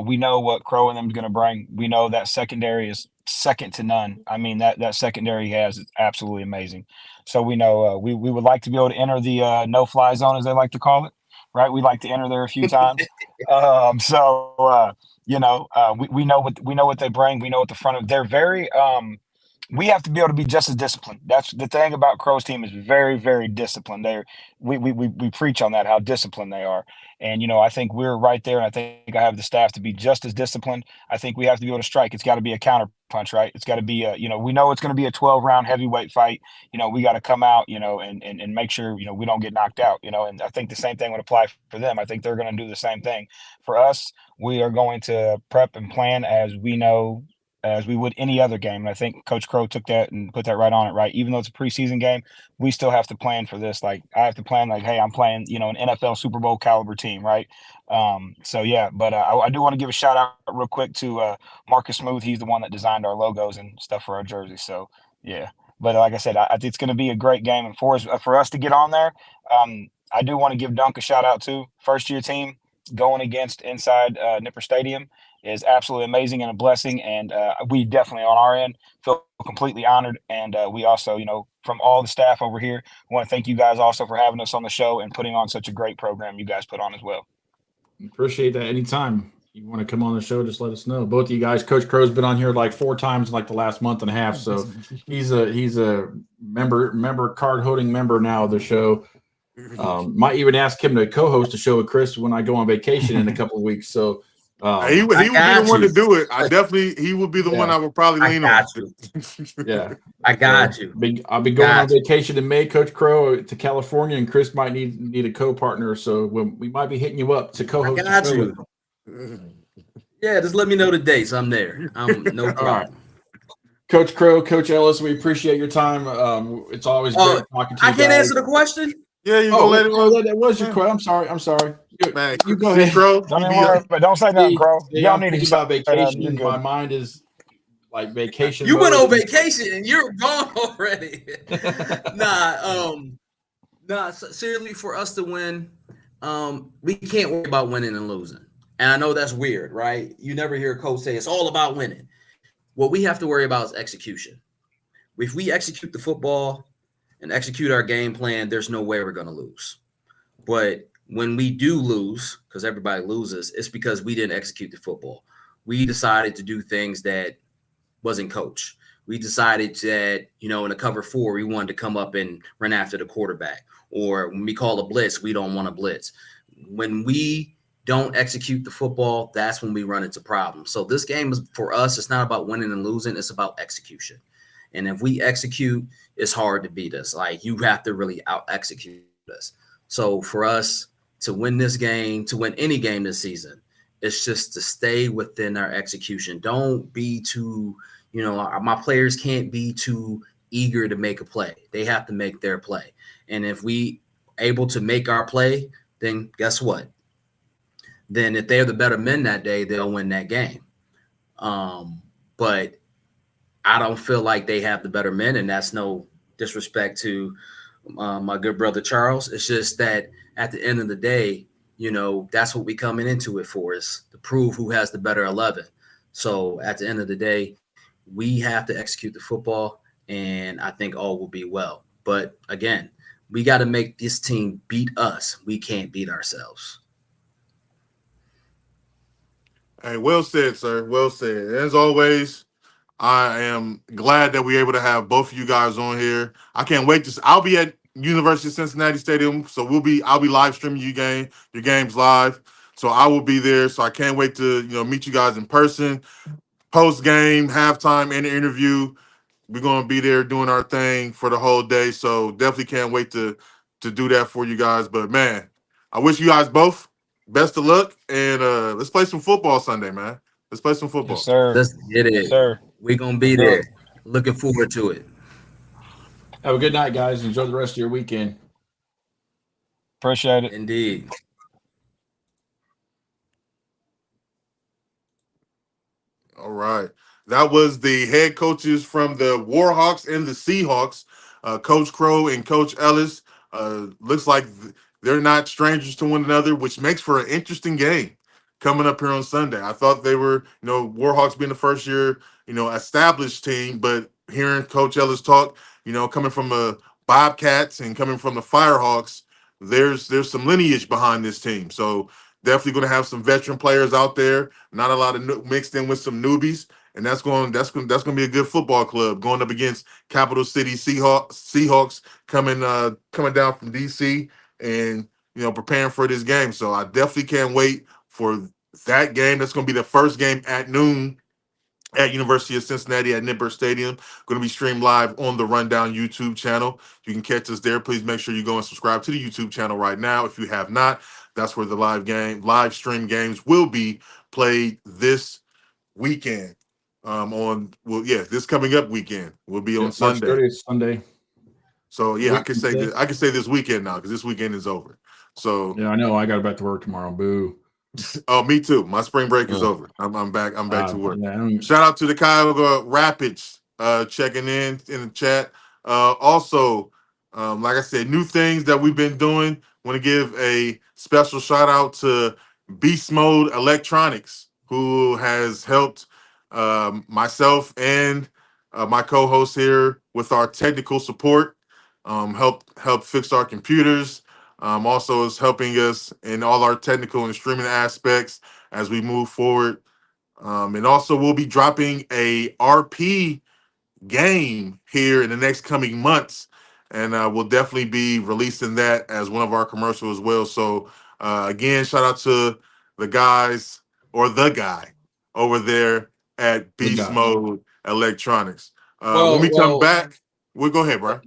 We know what Crow and them is going to bring. We know that secondary is second to none. I mean, that secondary he has is absolutely amazing. So we know we would like to be able to enter the no-fly zone, as they like to call it, right? We like to enter there a few times. We know what they bring. We know what the front of. They're very. We have to be able to be just as disciplined. That's the thing about Crow's team, is very, very disciplined. We preach on that, how disciplined they are. And, I think we're right there. And I think I have the staff to be just as disciplined. I think we have to be able to strike. It's got to be a counter punch, right? It's got to be we know it's going to be a 12-round heavyweight fight. We got to come out, and make sure, we don't get knocked out, and I think the same thing would apply for them. I think they're going to do the same thing. For us, we are going to prep and plan as we know, as we would any other game. And I think Coach Crow took that and put that right on it, right? Even though it's a preseason game, we still have to plan for this. Like, I have to plan like, hey, I'm playing, an NFL Super Bowl caliber team, right? But I do want to give a shout out real quick to Marcus Smooth. He's the one that designed our logos and stuff for our jerseys. So, yeah. But like I said, I think it's going to be a great game. And for us to get on there, I do want to give Dunk a shout out too. First-year team going against inside Nipper Stadium is absolutely amazing and a blessing, and we definitely on our end feel completely honored. And we also, from all the staff over here, want to thank you guys also for having us on the show and putting on such a great program you guys put on as well. Appreciate that. Anytime you want to come on the show, just let us know. Both of you guys, Coach Crow's been on here like 4 times in like the last month and a half, so he's a member card holding member now of the show. Might even ask him to co-host a show with Chris when I go on vacation in a couple of weeks. So. He would be the one to do it. He would be the one I would probably lean on. Yeah, I got you. I'll be going on vacation in May, Coach Crow, to California, and Chris might need a co-partner. So we might be hitting you up to co-host. I got you. Yeah, just let me know the dates. I'm there. No problem. Right. Coach Crow, Coach Ellis, we appreciate your time. It's always great talking to you. I can't answer the question. Yeah, you gonna let it go? That was your question. I'm sorry. Man, you go ahead, Crow. Don't say nothing, Crow. Y'all need to think about vacation. My mind is like vacation. You went on vacation and you're gone already. Seriously, for us to win, we can't worry about winning and losing. And I know that's weird, right? You never hear a coach say it's all about winning. What we have to worry about is execution. If we execute the football and execute our game plan, there's no way we're going to lose. But when we do lose, because everybody loses, it's because we didn't execute the football. We decided to do things that wasn't coached. We decided that, in a cover 4, we wanted to come up and run after the quarterback. Or when we call a blitz, we don't want to blitz. When we don't execute the football, that's when we run into problems. So this game is, for us, it's not about winning and losing. It's about execution. And if we execute, it's hard to beat us. Like, you have to really out-execute us. So for us to win this game, to win any game this season, it's just to stay within our execution. Don't be too, my players can't be too eager to make a play. They have to make their play. And if we able to make our play, then guess what? Then if they're the better men that day, they'll win that game. But I don't feel like they have the better men, and that's no disrespect to my good brother Charles. It's just that at the end of the day, that's what we coming into it for, is to prove who has the better 11. So at the end of the day, we have to execute the football, and I think all will be well. But again, We got to make this team beat us. We can't beat ourselves. Hey, well said, sir. Well said. As always, I am glad that we're able to have both of you guys on here. I can't wait to. I'll be at University of Cincinnati Stadium, so I'll be live streaming your games live. So I will be there. So I can't wait to meet you guys in person, post game, halftime, and the interview. We're gonna be there doing our thing for the whole day. So definitely can't wait to do that for you guys. But man, I wish you guys both best of luck, and let's play some football Sunday, man. Let's play some football. Yes, sir. Let's get it. Yes, sir. We're going to be there. Looking forward to it. Have a good night, guys. Enjoy the rest of your weekend. Appreciate it. Indeed. All right. That was the head coaches from the Warhawks and the Seahawks, Coach Crow and Coach Ellis. Looks like they're not strangers to one another, which makes for an interesting game coming up here on Sunday. I thought they were, Warhawks being the first year, established team, but hearing Coach Ellis talk, coming from the Bobcats and coming from the Firehawks, there's some lineage behind this team. So definitely going to have some veteran players out there, not a lot of mixed in with some newbies, and that's going to be a good football club going up against Capital City Seahawks coming down from DC and preparing for this game. So I definitely can't wait for that game. That's going to be the first game at noon at University of Cincinnati at Nippert Stadium. Going to be streamed live on the Rundown YouTube channel. You can catch us there. Please make sure you go and subscribe to the YouTube channel right now if you have not. That's where the live stream games will be played this weekend. This coming up weekend will be on Sunday. March 30th, Sunday. So I can say this weekend now because this weekend is over. So yeah, I know. I got back to work tomorrow. Boo. Oh, me too. My spring break is over. I'm back. I'm back to work. Yeah, Shout out to the Cuyahoga Rapids checking in the chat. Also, like I said, new things that we've been doing. Want to give a special shout out to Beast Mode Electronics, who has helped myself and my co-host here with our technical support. Help fix our computers. Also is helping us in all our technical and streaming aspects as we move forward. And also we'll be dropping a RP game here in the next coming months. And we'll definitely be releasing that as one of our commercials as well. So again, shout out to the guy over there at Beast Mode Electronics. When we come back, we'll go ahead, bro.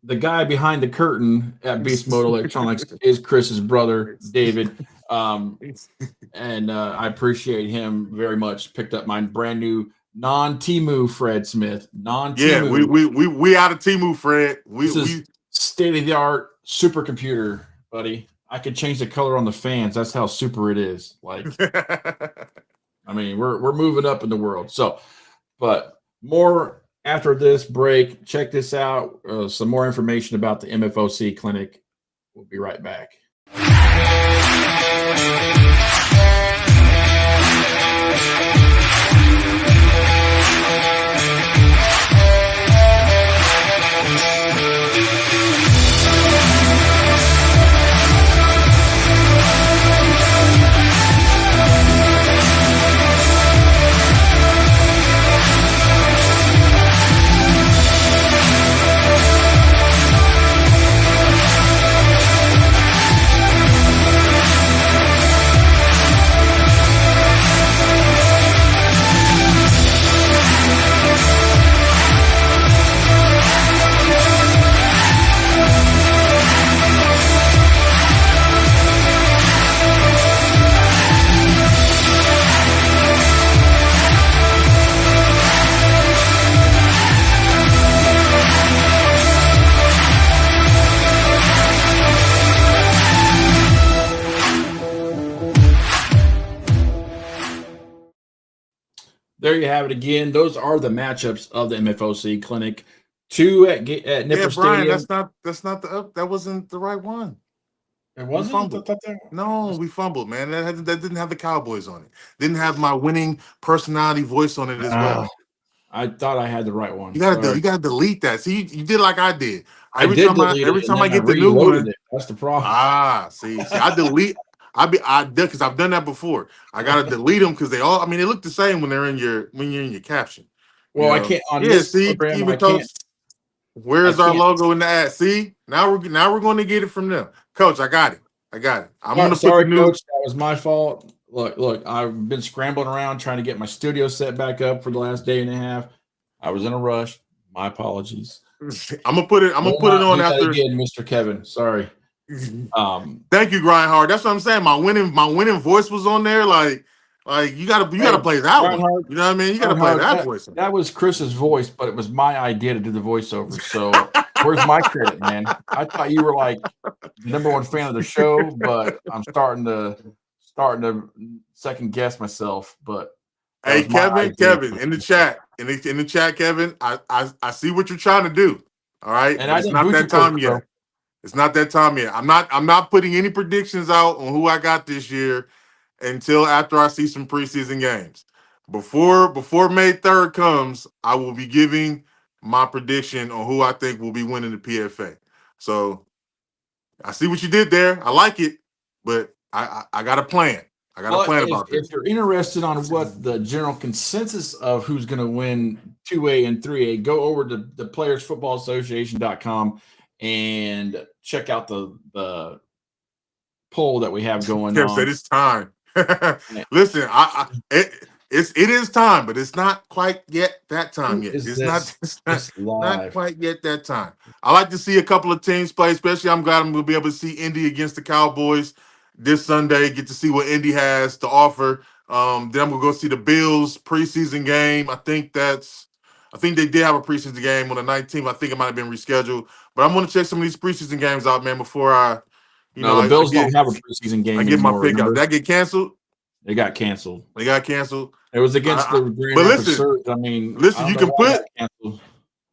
The guy behind the curtain at Beast Mode Electronics is Chris's brother, David. And I appreciate him very much. Picked up my brand new non-Temu Fred Smith. Non-Temu. Yeah, we out of Temu, Fred. This is state-of-the-art supercomputer, buddy. I could change the color on the fans. That's how super it is. Like, I mean, we're moving up in the world. So, but more after this break. Check this out. Some more information about the MFOC clinic. We'll be right back. There you have it again. Those are the matchups of the MFOC clinic. Two at Nippert Brian, Stadium. that's not that wasn't the right one. It wasn't. We fumbled, man. That didn't have the Cowboys on it. Didn't have my winning personality voice on it as well. I thought I had the right one. You gotta delete that. See, you did like I did. every did time delete it and I then I get the new reloaded one. it. That's the problem. See, I delete. I because I've done that before. I gotta delete them because they all. I mean, they look the same when you're in your caption. You Well, I know. can't on Yeah. this See, program. even I can't. coach. Where's our I can't. logo in the ad? See, now we're going to get it from them. Coach, I got it. I'm going to put the Sorry, new. Coach. That was my fault. Look. I've been scrambling around trying to get my studio set back up for the last day and a half. I was in a rush. My apologies. I'm gonna put it. I'm gonna put it on Do that after. again, Mr. Kevin. Sorry. Thank you, Grindhard. That's what I'm saying. My winning voice was on there. Like you gotta play that one. Reinhardt, You know what I mean? You gotta play that voice. That was Chris's voice, but it was my idea to do the voiceover. So where's my credit, man? I thought you were like the number one fan of the show, but I'm starting to second guess myself. But hey, Kevin, in the chat, in the chat, Kevin, I see what you're trying to do. All right, and but it's not that time yet. It's not that time yet. I'm not putting any predictions out on who I got this year until after I see some preseason games. Before May 3rd comes, I will be giving my prediction on who I think will be winning the PFA. So I see what you did there. I like it, but I got a plan. I got a plan about this. If you're interested on what the general consensus of who's going to win 2A and 3A, go over to the playersfootballassociation.com and check out the poll that we have going Tim on. said it's time. Listen, it is time, but it's not quite yet that time yet. It's not quite yet that time. I like to see a couple of teams play, especially I'm glad I'm going to be able to see Indy against the Cowboys this Sunday, get to see what Indy has to offer. Then I'm going to go see the Bills preseason game. I think they did have a preseason game on the 19th. I think it might have been rescheduled, but I'm going to check some of these preseason games out, man, before I the Bills don't have a preseason game. I get anymore, my pick remember? out. Did that get canceled? It got canceled. It was against the Grand Rapids Surge. I mean, listen, you can put.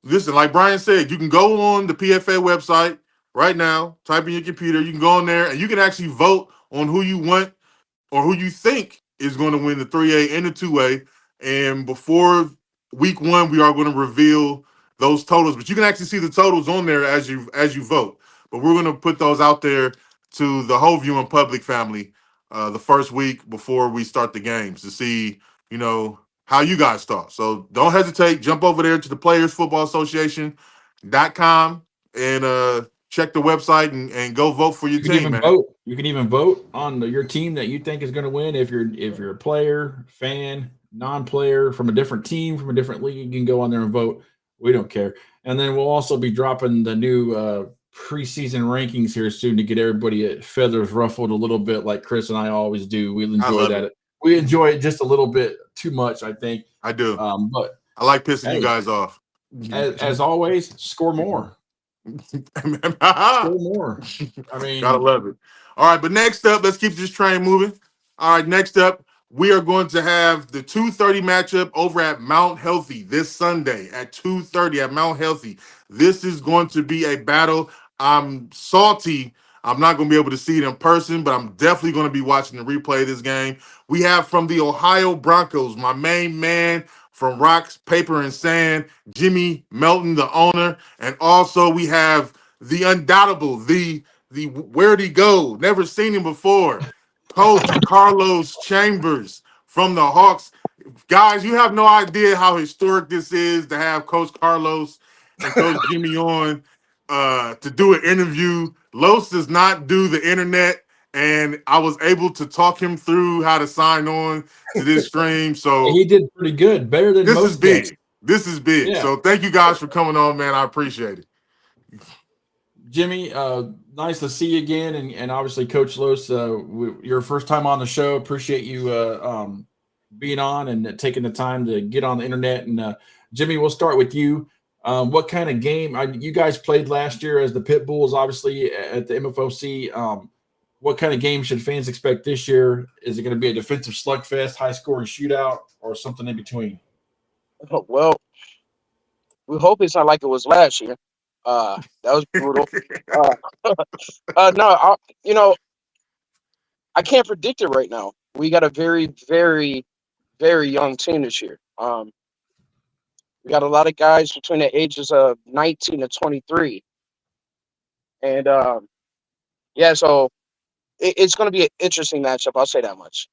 Listen, like Brian said, you can go on the PFA website right now, type in your computer. You can go on there and you can actually vote on who you want or who you think is going to win the 3A and the 2A. And before week 1, we are going to reveal those totals. But you can actually see the totals on there as you vote. But we're going to put those out there to the whole viewing public family the first week before we start the games to see, how you guys thought. So don't hesitate. Jump over there to the playersfootballassociation.com and check the website and go vote for your team, man. You can even vote on your team that you think is going to win. If you're a player, fan, non-player from a different team, from a different league, you can go on there and vote. We don't care. And then we'll also be dropping the new preseason rankings here soon to get everybody feathers ruffled a little bit, like Chris and I always do. We enjoy that. We enjoy it just a little bit too much, I think. I do. But I like pissing you guys off. As always, score more. Score more. I mean, gotta love it. All right, but next up, let's keep this train moving. All right, next up, we are going to have the 2:30 matchup over at Mount Healthy this Sunday at 2:30 at Mount Healthy. This is going to be a battle. I'm salty. I'm not going to be able to see it in person, but I'm definitely going to be watching the replay of this game. We have from the Ohio Broncos, my main man from Rocks, Paper, and Sand, Jimmy Melton, the owner. And also we have the undoubtable, the where'd he go? Never seen him before. Coach Carlos Chambers from the Hawks. Guys, you have no idea how historic this is to have Coach Carlos and Coach Jimmy on to do an interview. Los does not do the internet, and I was able to talk him through how to sign on to this stream. So he did pretty good, better than most. This is big. Guys. This is big. Yeah. So thank you guys for coming on, man. I appreciate it. Jimmy, nice to see you again, and obviously Coach Los, your first time on the show. Appreciate you being on and taking the time to get on the internet. And Jimmy, we'll start with you. What kind of game you guys played last year as the Pit Bulls, obviously at the MFOC? What kind of game should fans expect this year? Is it going to be a defensive slugfest, high-scoring shootout, or something in between? Well, we hope it's not like it was last year. That was brutal. No, I can't predict it right now. We got a very, very, very young team this year. We got a lot of guys between the ages of 19 to 23. And yeah, so it's going to be an interesting matchup. I'll say that much.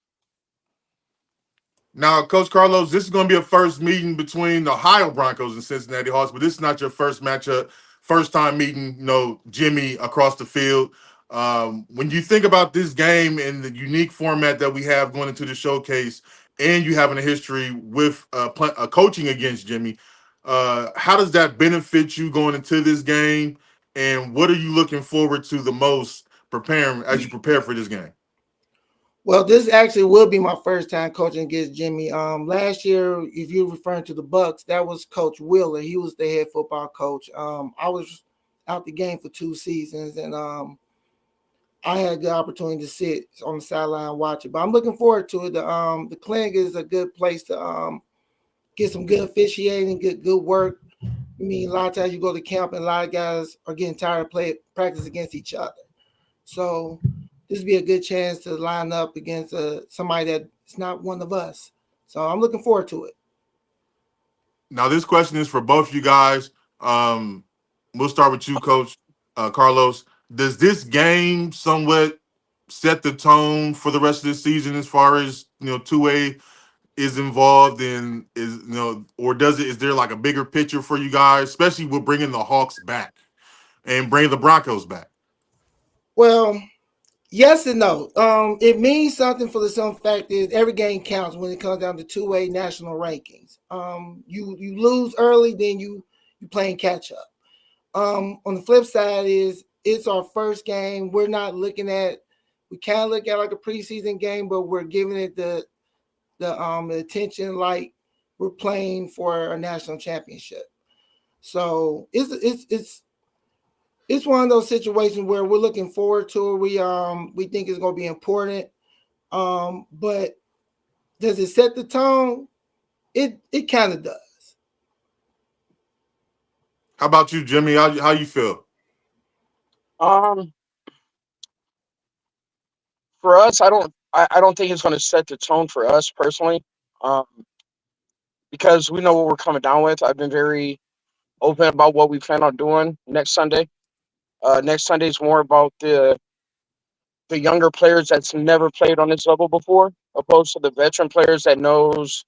Now, Coach Carlos, this is going to be a first meeting between the Ohio Broncos and Cincinnati Hawks, but this is not your first matchup, first time meeting, Jimmy across the field. When you think about this game and the unique format that we have going into the showcase, and you having a history with coaching against Jimmy, how does that benefit you going into this game? And what are you looking forward to the most as you prepare for this game? Well, this actually will be my first time coaching against Jimmy. Last year, if you're referring to the Bucks, that was Coach Wheeler. He was the head football coach. I was out the game for 2 seasons, and I had the opportunity to sit on the sideline and watch it. But I'm looking forward to it. The clinic is a good place to get some good officiating, get good work. I mean, a lot of times you go to camp and a lot of guys are getting tired of practice against each other. So this would be a good chance to line up against somebody that's not one of us. So I'm looking forward to it. Now, this question is for both you guys. We'll start with you, Coach Carlos. Does this game somewhat set the tone for the rest of the season as far as 2A is involved in? Or is there like a bigger picture for you guys, especially with bringing the Hawks back and bringing the Broncos back? Well, yes and no. It means something for the simple fact is every game counts when it comes down to 2A national rankings. You lose early, then you playing catch up. On the flip side is it's our first game. We kind of look at like a preseason game, but we're giving it the attention like we're playing for a national championship. So it's one of those situations where we're looking forward to it. We think it's going to be important. But does it set the tone? It kind of does. How about you, Jimmy? How you feel? For us, I don't think it's going to set the tone for us personally, because we know what we're coming down with. I've been very open about what we plan on doing next Sunday. Next Sunday is more about the younger players that's never played on this level before, opposed to the veteran players that knows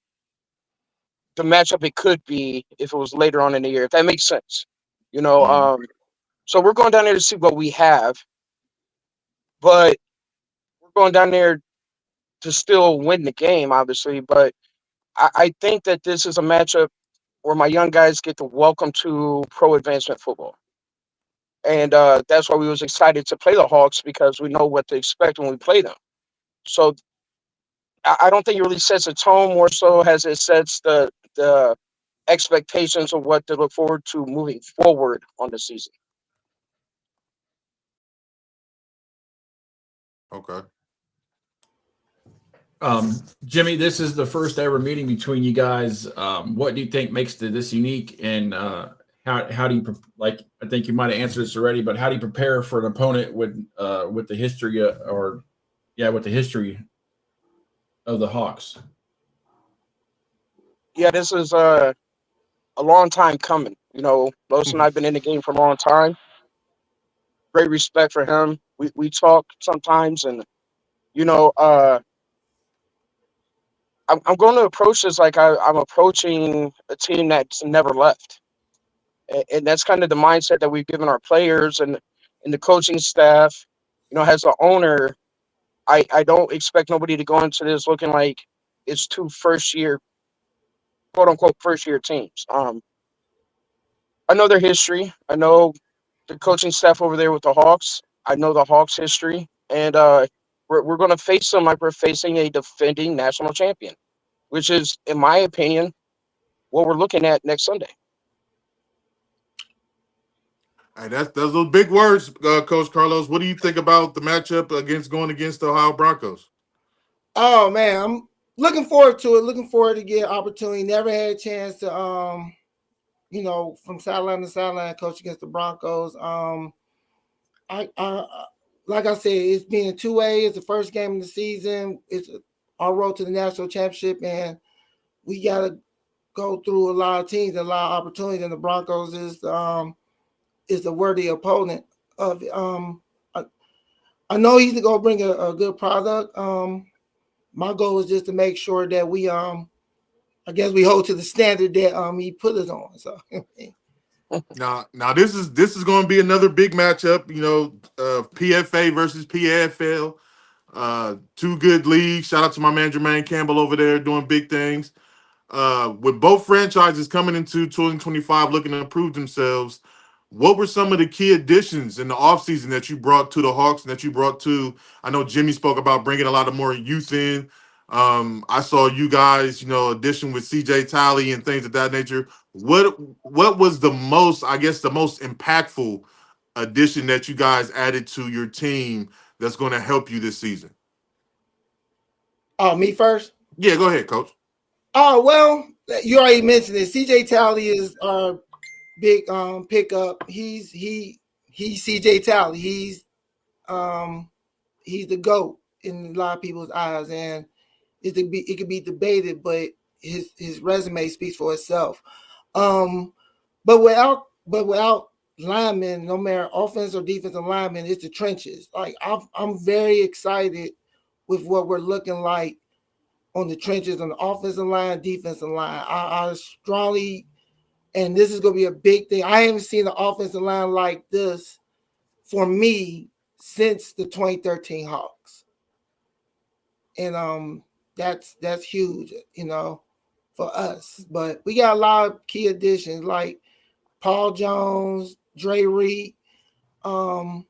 the matchup it could be if it was later on in the year. If that makes sense, So we're going down there to see what we have, but we're going down there to still win the game, obviously. But I think that this is a matchup where my young guys get to welcome to pro advancement football. And that's why we was excited to play the Hawks, because we know what to expect when we play them. So I don't think it really sets a tone, more so as it sets the expectations of what to look forward to moving forward on the season. Okay. Jimmy, this is the first ever meeting between you guys. What do you think makes this unique? And how do you, I think you might have answered this already, but how do you prepare for an opponent with the history with the history of the Hawks? Yeah, this is a long time coming. Los and I've been in the game for a long time. Great respect for him. We talk sometimes, and I'm going to approach this like I'm approaching a team that's never left. And that's kind of the mindset that we've given our players and the coaching staff. As the owner, I don't expect nobody to go into this looking like it's 2 first-year, quote-unquote, first-year teams. I know their history. I know the coaching staff over there with the Hawks. I know the Hawks' history. And we're going to face them like we're facing a defending national champion, which is, in my opinion, what we're looking at next Sunday. Hey, that's those big words, Coach Carlos. What do you think about the matchup going against the Ohio Broncos? Oh man, I'm looking forward to it. Looking forward to get opportunity. Never had a chance to from sideline to sideline coach against the Broncos. I like I said, it's being 2A. It's the first game of the season. It's our road to the national championship, and we got to go through a lot of teams and a lot of opportunities. And the Broncos is the worthy opponent of I know he's going to bring a good product. My goal is just to make sure that we I guess we hold to the standard that he put us on. So Now this is going to be another big matchup. PFA versus PFL. Two good leagues. Shout out to my man Jermaine Campbell over there doing big things. With both franchises coming into 2025 looking to improve themselves, what were some of the key additions in the offseason that you brought to the Hawks and that you brought to? I know Jimmy spoke about bringing a lot of more youth in. I saw you guys, addition with CJ Talley and things of that nature. What was the most impactful addition that you guys added to your team that's going to help you this season? Oh, me first? Yeah, go ahead, Coach. Oh, well, you already mentioned it. CJ Talley is our big pickup. He's CJ Talley. He's the GOAT in a lot of people's eyes, and it could be debated, but his resume speaks for itself. But without linemen, no matter offense or defensive linemen, it's the trenches. Like I'm very excited with what we're looking like on the trenches on the offensive line, defensive line. I strongly, and this is going to be a big thing. I haven't seen an offensive line like this for me since the 2013 Hawks, and that's huge, for us. But we got a lot of key additions like Paul Jones, Dre Reed, Dante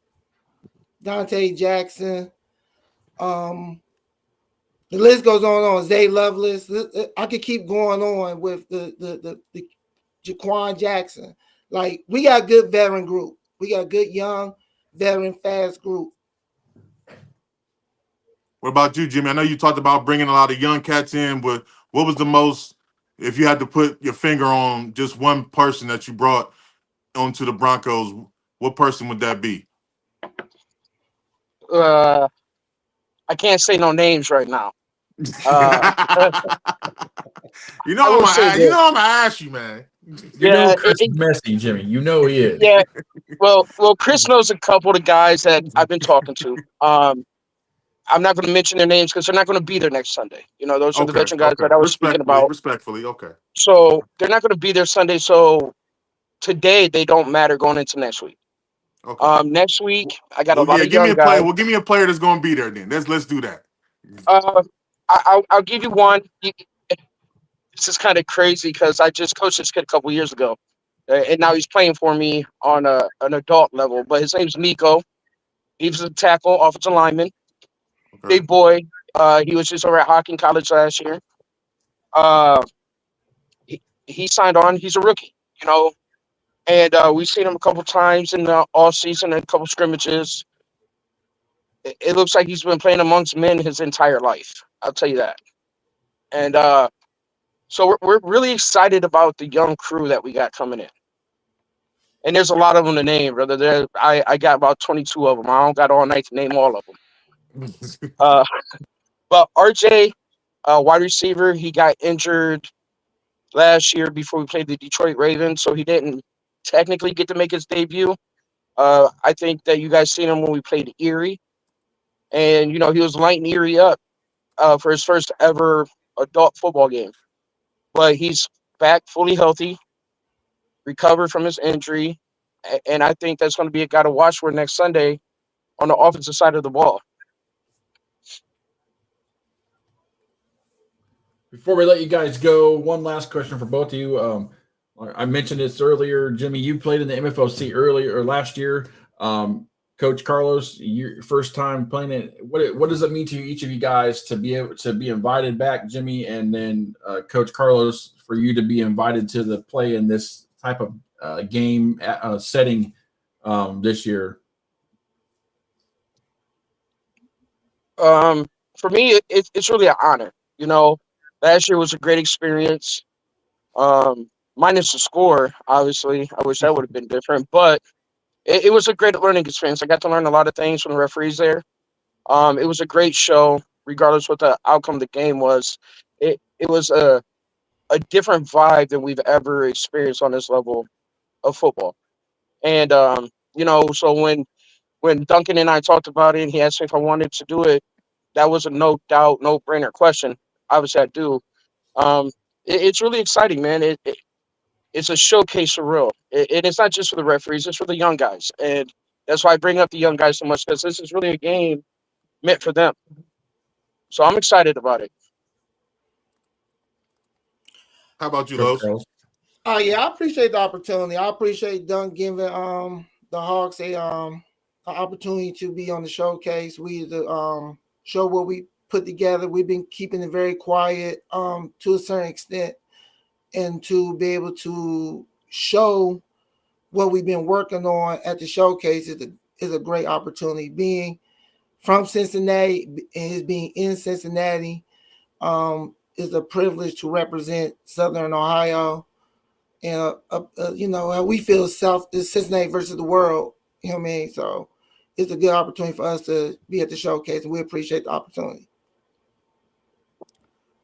Jackson. The list goes on. Zay Lovelace. I could keep going on with the Jaquan Jackson. Like, we got a good veteran group. We got a good young veteran fast group. What about you, Jimmy? I know you talked about bringing a lot of young cats in, but what was the most, if you had to put your finger on just one person that you brought onto the Broncos, what person would that be? I can't say no names right now. I'm gonna ask you, man. Chris is messy, Jimmy. You know he is. Yeah. Well, Chris knows a couple of guys that I've been talking to. I'm not going to mention their names because they're not going to be there next Sunday. Those are the veteran guys that I was speaking about. Respectfully, okay. So they're not going to be there Sunday. So today they don't matter going into next week. Okay. Next week I got a lot of give me young a player. guys. Well, give me a player that's going to be there. Then let's do that. I'll give you one. This is kind of crazy because I just coached this kid a couple years ago, and now he's playing for me on an adult level. But his name's Nico. He was a tackle, offensive lineman, big boy. He was just over at Hocking College last year. He signed on. He's a rookie, and we've seen him a couple times in the off season and a couple scrimmages. It looks like he's been playing amongst men his entire life. I'll tell you that. And so we're really excited about the young crew that we got coming in. And there's a lot of them to name, brother. I got about 22 of them. I don't got all night to name all of them. But RJ, wide receiver, he got injured last year before we played the Detroit Ravens, so he didn't technically get to make his debut. I think that you guys seen him when we played Erie. And, he was lighting Erie up for his first ever adult football game. But he's back fully healthy, recovered from his injury, and I think that's going to be a guy to watch for next Sunday on the offensive side of the ball. Before we let you guys go, one last question for both of you. I mentioned this earlier, Jimmy. You played in the MFOC earlier or last year. Coach Carlos, your first time playing it. What does it mean to you, each of you guys, to be able to be invited back, Jimmy, and then Coach Carlos, for you to be invited to the play in this type of game setting this year? For me, it's really an honor. Last year was a great experience. Minus the score, obviously. I wish that would have been different, but it was a great learning experience. I got to learn a lot of things from the referees there. It was a great show, regardless what the outcome of the game was. It was a different vibe than we've ever experienced on this level of football. And So when Duncan and I talked about it, and he asked me if I wanted to do it, that was a no doubt, no brainer question. Obviously, I do. Um, it's really exciting, man. It's a showcase for real. And it's not just for the referees; it's for the young guys, and that's why I bring up the young guys so much because this is really a game meant for them. So I'm excited about it. How about you, Go, Los? Carlos. Oh yeah, I appreciate the opportunity. I appreciate Dunk giving the Hawks an opportunity to be on the showcase. We show what we put together. We've been keeping it very quiet to a certain extent, and to be able to show what we've been working on at the showcase is a great opportunity. Being from Cincinnati and being in Cincinnati is a privilege to represent Southern Ohio. And how we feel South is Cincinnati versus the world. You know what I mean? So it's a good opportunity for us to be at the showcase, and we appreciate the opportunity.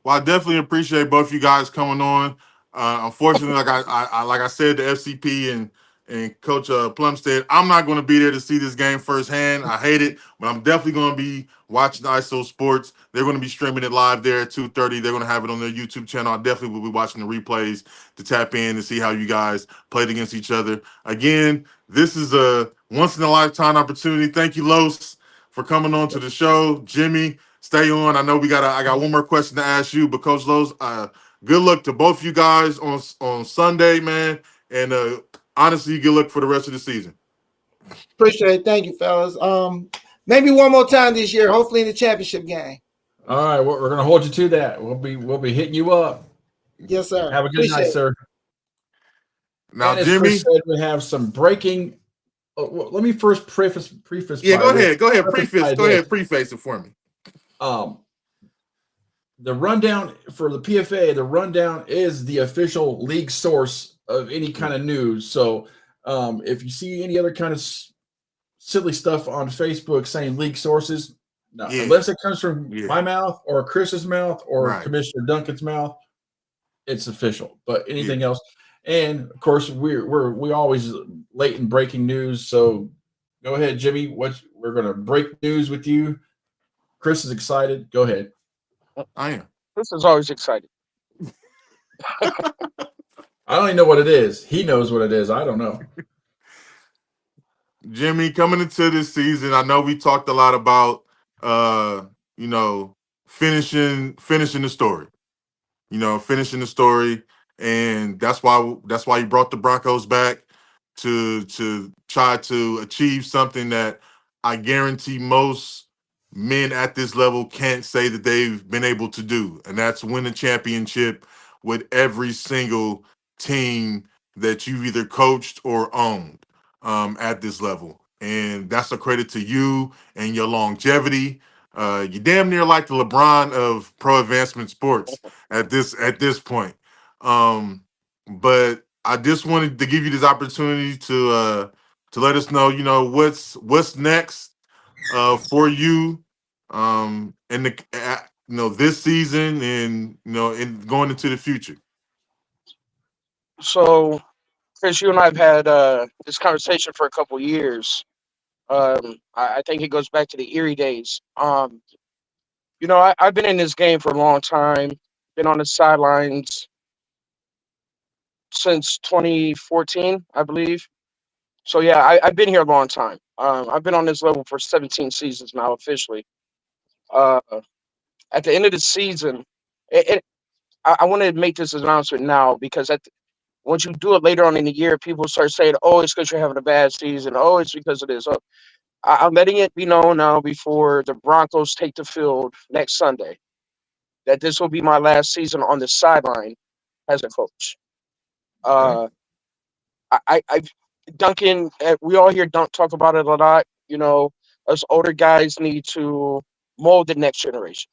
Well, I definitely appreciate both you guys coming on. Unfortunately, like I said to FCP and Coach Plumstead, I'm not going to be there to see this game firsthand. I hate it, but I'm definitely going to be watching ISO Sports. They're going to be streaming it live there at 2:30. They're going to have it on their YouTube channel. I definitely will be watching the replays to tap in and see how you guys played against each other. Again, this is a once in a lifetime opportunity. Thank you, Los, for coming on to the show. Jimmy, stay on. I know I got one more question to ask you, but Coach Lowe's, good luck to both you guys on Sunday, man. And honestly, good luck for the rest of the season. Appreciate it. Thank you, fellas. Maybe one more time this year, hopefully in the championship game. All right, we're going to hold you to that. We'll be hitting you up. Yes, sir. Have a good night, sir. Now, and as Jimmy, Chris said, we have some breaking. Well, let me first preface. Yeah, go ahead. Preface it for me. The rundown for the PFA, the rundown is the official league source of any kind of news. So if you see any other kind of silly stuff on Facebook saying league sources, unless it comes from my mouth or Chris's mouth or Commissioner Duncan's mouth, it's official. But anything else, and of course we always late in breaking news. So go ahead, Jimmy. We're going to break news with you. Chris is excited. Go ahead. I am. This is always exciting. I don't even know what it is. He knows what it is. I don't know. Jimmy, coming into this season, I know we talked a lot about finishing the story. Finishing the story, and that's why you brought the Broncos back to try to achieve something that I guarantee most men at this level can't say that they've been able to do, and that's win a championship with every single team that you've either coached or owned at this level. And that's a credit to you and your longevity. You damn near like the LeBron of pro advancement sports at this point. But I just wanted to give you this opportunity to let us know, what's next for you in the this season and and going into the future. So, Chris, you and I have had this conversation for a couple years. I think it goes back to the Erie days. I've been in this game for a long time. Been on the sidelines since 2014, I believe. So yeah, I've been here a long time. I've been on this level for 17 seasons now officially. Uh, at the end of the season, I want to make this announcement now because once you do it later on in the year, people start saying, "Oh, it's because you're having a bad season. Oh, it's because of this." Oh, I'm letting it be known now before the Broncos take the field next Sunday that this will be my last season on the sideline as a coach. Uh, I Duncan, we all hear Dunk talk about it a lot. Us older guys need to mold the next generation.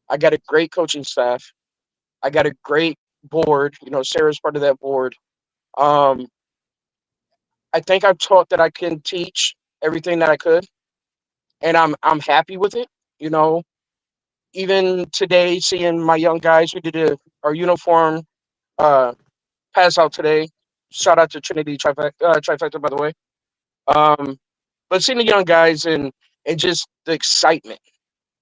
I got a great coaching staff. I got a great board. Sarah's part of that board. Um, I think I've taught that I can teach everything that I could, and I'm happy with it. You know, Even today, seeing my young guys, we did our uniform uh, pass out today. Shout out to Trinity Trifecta, by the way. But seeing the young guys and just the excitement,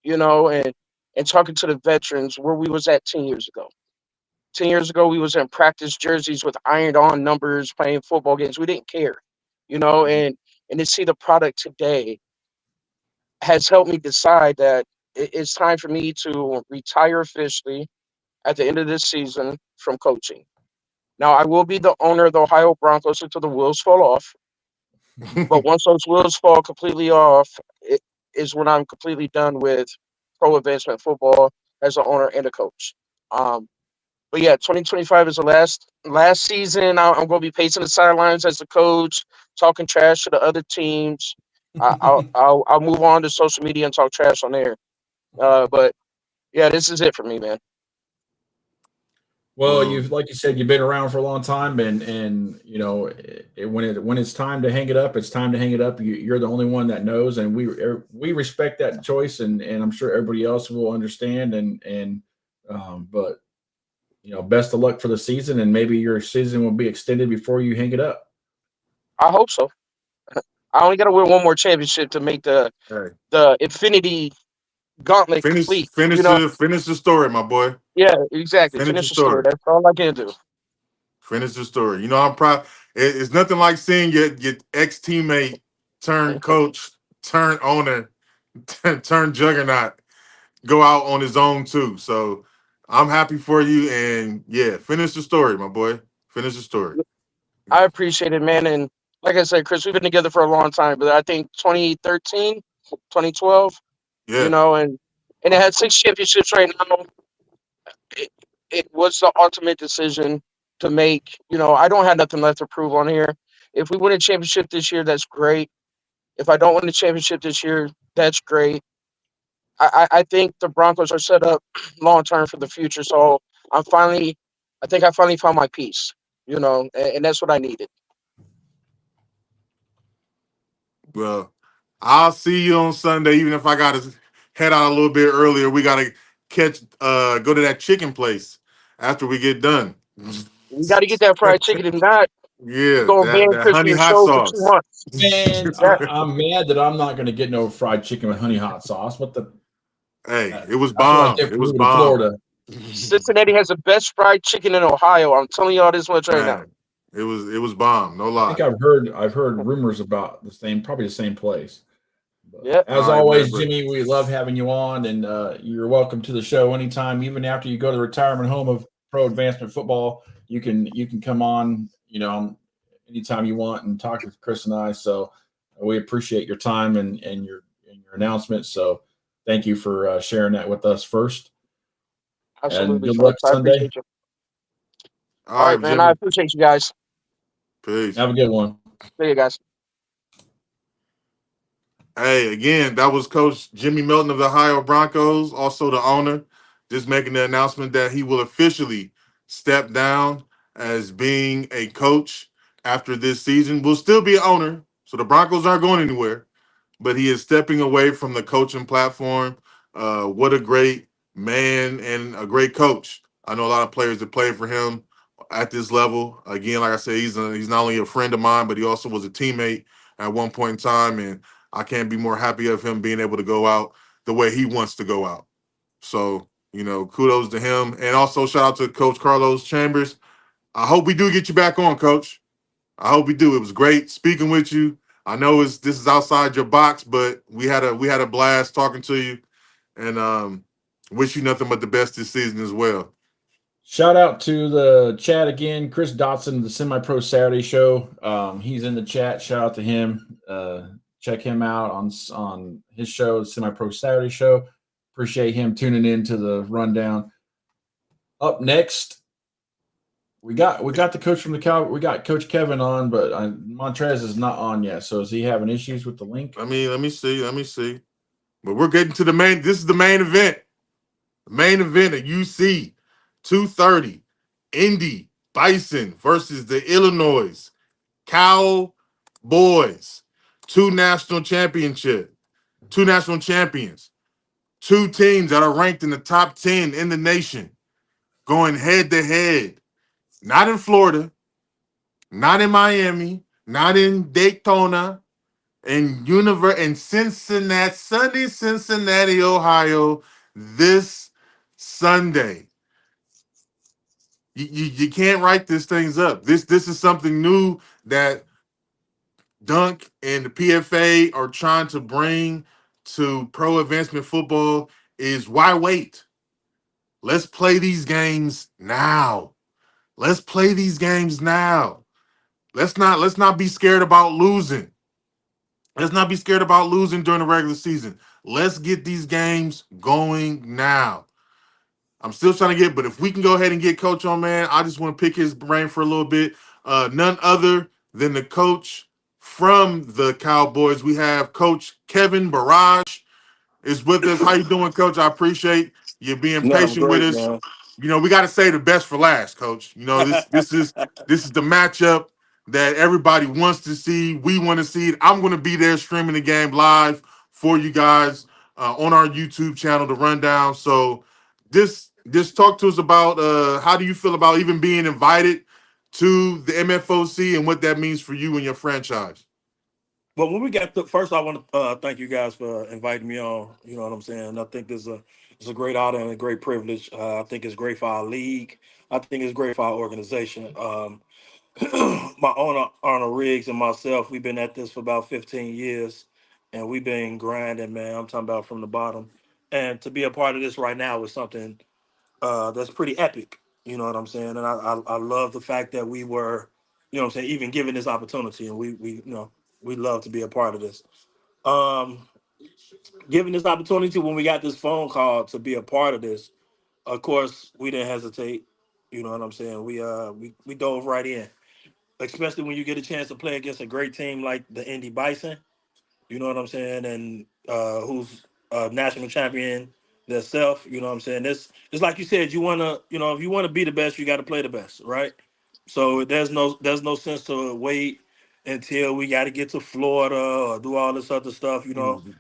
and talking to the veterans where we was at 10 years ago. 10 years ago, we was in practice jerseys with ironed on numbers playing football games. We didn't care, and to see the product today has helped me decide that it's time for me to retire officially at the end of this season from coaching. Now, I will be the owner of the Ohio Broncos until the wheels fall off. But once those wheels fall completely off, it is when I'm completely done with pro advancement football as an owner and a coach. Um, but yeah, 2025 is the last season. I'm going to be pacing the sidelines as a coach, talking trash to the other teams. I'll move on to social media and talk trash on there. But yeah, this is it for me, man. Well, you've like you said, you've been around for a long time, and when it's time to hang it up, it's time to hang it up. You're the only one that knows, and we respect that choice, and I'm sure everybody else will understand. But best of luck for the season, and maybe your season will be extended before you hang it up. I hope so. I only got to win one more championship to make the Infinity Gauntlet complete. Finish the story, my boy. Yeah, exactly. Finish The story. That's all I can do. Finish the story. I'm proud. It's nothing like seeing your ex teammate turn coach, turn owner, turn juggernaut go out on his own too. So I'm happy for you, and yeah, finish the story, my boy. Finish the story. I appreciate it, man. And like I said, Chris, we've been together for a long time, but I think 2013, 2012, Yeah. and it had 6 championships right now. It was the ultimate decision to make. I don't have nothing left to prove on here. If we win a championship this year, that's great. If I don't win the championship this year, that's great. I think the Broncos are set up long term for the future. So I think I finally found my peace, and that's what I needed. Well, I'll see you on Sunday, even if I gotta head out a little bit earlier. We gotta go to that chicken place after we get done. We got to get that fried chicken. If not, Yeah, go ban that Chris from honey your hot show for 2 sauce. months. Man, I'm mad that I'm not going to get no fried chicken with honey hot sauce. What the? Hey, it was bomb. It was bomb. Florida. Cincinnati has the best fried chicken in Ohio. I'm telling y'all this much right now. It was bomb. No lie. I think I've heard rumors about probably the same place. Yep. As always, Jimmy, we love having you on, and you're welcome to the show anytime. Even after you go to the retirement home of pro advancement football, you can come on, anytime you want and talk with Chris and I. So we appreciate your time and your announcement. So thank you for sharing that with us first. Absolutely. And good luck Sunday. Appreciate you. All right, man. Jimmy. I appreciate you guys. Peace. Have a good one. See you guys. Hey, again, that was Coach Jimmy Melton of the Ohio Broncos, also the owner, just making the announcement that he will officially step down as being a coach after this season. Will still be an owner, so the Broncos aren't going anywhere, but he is stepping away from the coaching platform. What a great man and a great coach. I know a lot of players that played for him at this level. Again, like I said, he's not only a friend of mine, but he also was a teammate at one point in time, and I can't be more happy of him being able to go out the way he wants to go out. So, kudos to him. And also shout out to Coach Carlos Chambers. I hope we do get you back on, Coach. I hope we do. It was great speaking with you. I know this is outside your box, but we had a blast talking to you, and wish you nothing but the best this season as well. Shout out to the chat again, Chris Dotson, the Semi Pro Saturday Show. He's in the chat. Shout out to him. Check him out on his show, the Semi Pro Saturday Show. Appreciate him tuning in to the rundown. Up next, we got the coach from the Cal. We got Coach Kevin on, but Montrez is not on yet. So is he having issues with the link? Let me see. But we're getting to the main. This is the main event. The main event at UC 2:30. Indy Bison versus the Illinois Cowboys. Two national champions, 2 teams that are ranked in the top 10 in the nation, going head to head. Not in Florida, not in Miami, not in Daytona, in Cincinnati, Ohio, this Sunday. You can't write these things up. This is something new that Dunk and the PFA are trying to bring to pro advancement football. Is why wait? Let's play these games now. Let's play these games now. Let's not be scared about losing. Let's not be scared about losing during the regular season. Let's get these games going now. I'm still trying to get, but if we can go ahead and get Coach on, man, I just want to pick his brain for a little bit. None other than the coach from the Cowboys. We have Coach Kevin Barrage is with us. How you doing, Coach? I appreciate you being No, I'm patient with great, us. man. You know, we got to say the best for last, Coach. You know, this is the matchup that everybody wants to see. We want to see it. I'm going to be there streaming the game live for you guys on our YouTube channel, The Rundown. So, just talk to us about how do you feel about even being invited to the MFOC and what that means for you and your franchise. But when we got first, I want to thank you guys for inviting me on. You know what I'm saying? I think it's a great honor and a great privilege. I think it's great for our league. I think it's great for our organization. My owner Arnold Riggs and myself, we've been at this for about 15 years, and we've been grinding, man. I'm talking about from the bottom, and to be a part of this right now is something that's pretty epic. You know what I'm saying? And I love the fact that we were, you know what I'm saying, even given this opportunity, and we love to be a part of this. Um, Given this opportunity when we got this phone call to be a part of this, of course we didn't hesitate. You know what I'm saying? We dove right in, especially when you get a chance to play against a great team like the Indy Bison. You know what I'm saying? And who's a national champion themselves. You know what I'm saying? It's like you said, if you wanna be the best, you gotta play the best, right? So there's no sense to wait until we gotta get to Florida or do all this other stuff, you know. Mhm.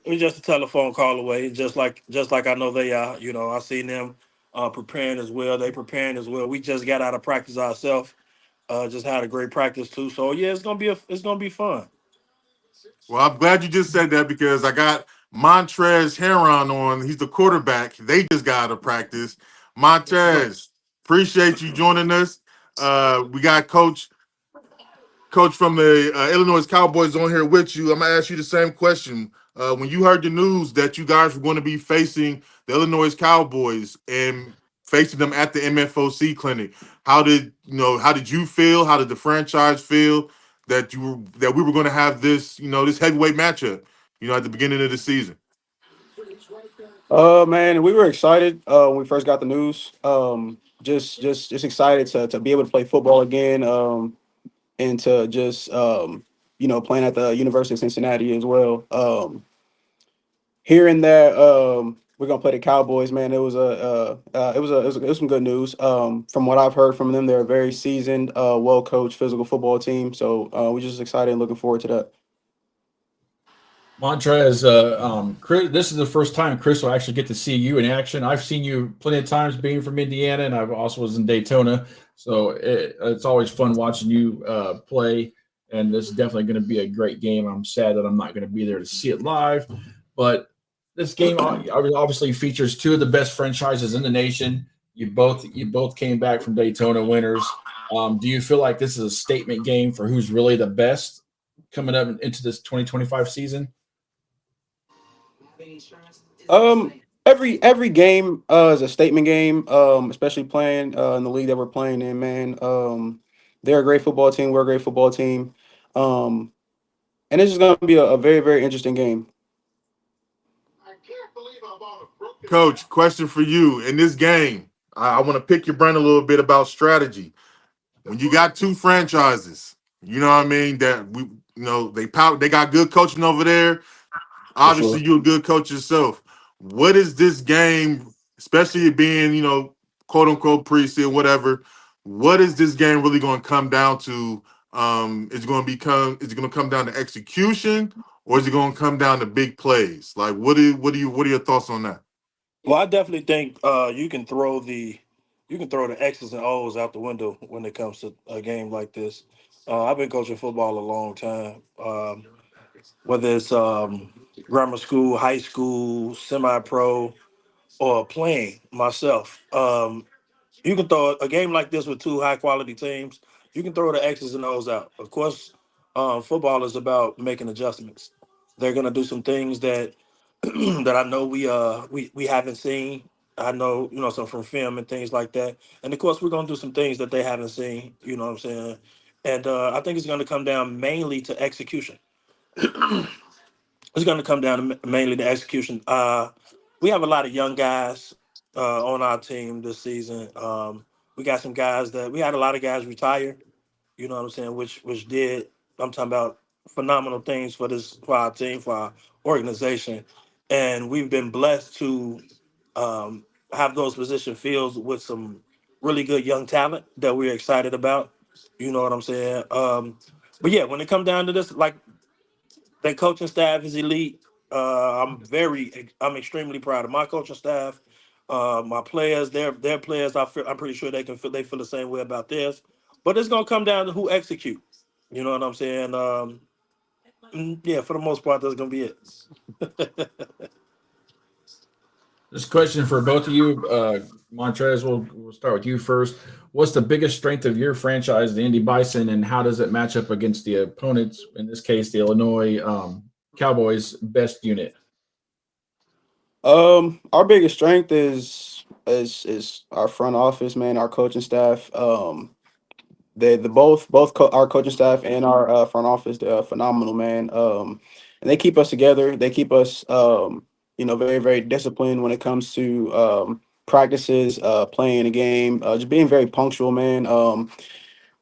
We're just a telephone call away, just like I know they are. You know, I seen them preparing as well. They preparing as well. We just got out of practice ourselves. Just had a great practice too. So yeah, it's gonna be fun. Well, I'm glad you just said that because I got Montrez Heron on. He's the quarterback. They just got out of practice. Montrez, appreciate you joining us. We got Coach from the Illinois Cowboys on here with you. I'm gonna ask you the same question. When you heard the news that you guys were going to be facing the Illinois Cowboys and facing them at the MFOC clinic, how did you feel? How did the franchise feel that we were going to have this this heavyweight matchup at the beginning of the season? Man, we were excited when we first got the news. Just excited to be able to play football again. And to just playing at the University of Cincinnati as well. Hearing that we're gonna play the Cowboys, man, it was some good news. From what I've heard from them, they're a very seasoned, well coached physical football team. So we're just excited and looking forward to that. Montrez, Chris, this is the first time Chris will actually get to see you in action. I've seen you plenty of times being from Indiana, and I also was in Daytona. So it's always fun watching you play, and this is definitely going to be a great game. I'm sad that I'm not going to be there to see it live, but this game obviously features two of the best franchises in the nation. You both came back from Daytona winners. Do you feel like this is a statement game for who's really the best coming up into this 2025 season? Um, every game is a statement game. Especially playing in the league that we're playing in, man. They're a great football team. We're a great football team. Um, and it's just gonna be a very very interesting game. Coach, question for you in this game. I want to pick your brain a little bit about strategy. When you got two franchises, you know what I mean, that they got good coaching over there. For Obviously, sure. you're a good coach yourself. What is this game, especially it being, quote unquote preseason, whatever? What is this game really going to come down to? Is it going to come down to execution, or is it going to come down to big plays? Like, what are your thoughts on that? Well, I definitely think you can throw the X's and O's out the window when it comes to a game like this. I've been coaching football a long time. whether it's grammar school, high school, semi-pro, or playing myself. You can throw a game like this with two high quality teams. You can throw the X's and O's out. Of course, football is about making adjustments. They're gonna do some things that that I know we haven't seen. I know some from film and things like that. And of course, we're gonna do some things that they haven't seen. You know what I'm saying? And I think it's gonna come down mainly to execution. It's going to come down to mainly the execution. We have a lot of young guys on our team this season. We got some guys that we had a lot of guys retire. You know what I'm saying? Which did I'm talking about phenomenal things for our team, for our organization, and we've been blessed to have those position fields with some really good young talent that we're excited about. You know what I'm saying? But yeah, when it comes down to this, like that coaching staff is elite. I'm extremely proud of my coaching staff. My players, their players. I'm pretty sure they feel the same way about theirs. But it's gonna come down to who execute. You know what I'm saying? Yeah, for the most part, that's gonna be it. This question for both of you, Montrez. We'll start with you first. What's the biggest strength of your franchise, the Indy Bison, and how does it match up against the opponents? In this case, the Illinois Cowboys' best unit. Our biggest strength is our front office, man, our coaching staff. Our coaching staff and our front office, they're phenomenal, man. And they keep us together. They keep us, very, very disciplined when it comes to practices, playing a game, just being very punctual, man.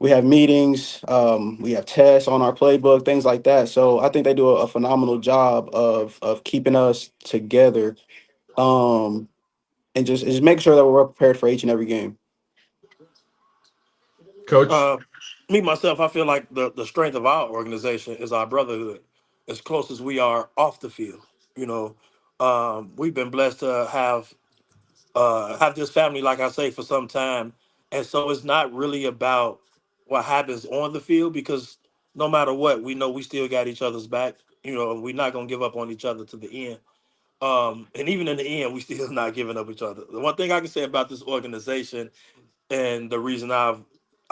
We have meetings, we have tests on our playbook, things like that. So I think they do a phenomenal job of keeping us together, um, and just make sure that we're prepared for each and every game. Coach, Uh, Me myself, I feel like the strength of our organization is our brotherhood, as close as we are off the field. You know, we've been blessed to have this family, like I say, for some time, and so it's not really about what happens on the field because no matter what, we know we still got each other's back. You know, we're not gonna give up on each other to the end. And even in the end, we still not giving up each other. The one thing I can say about this organization and the reason I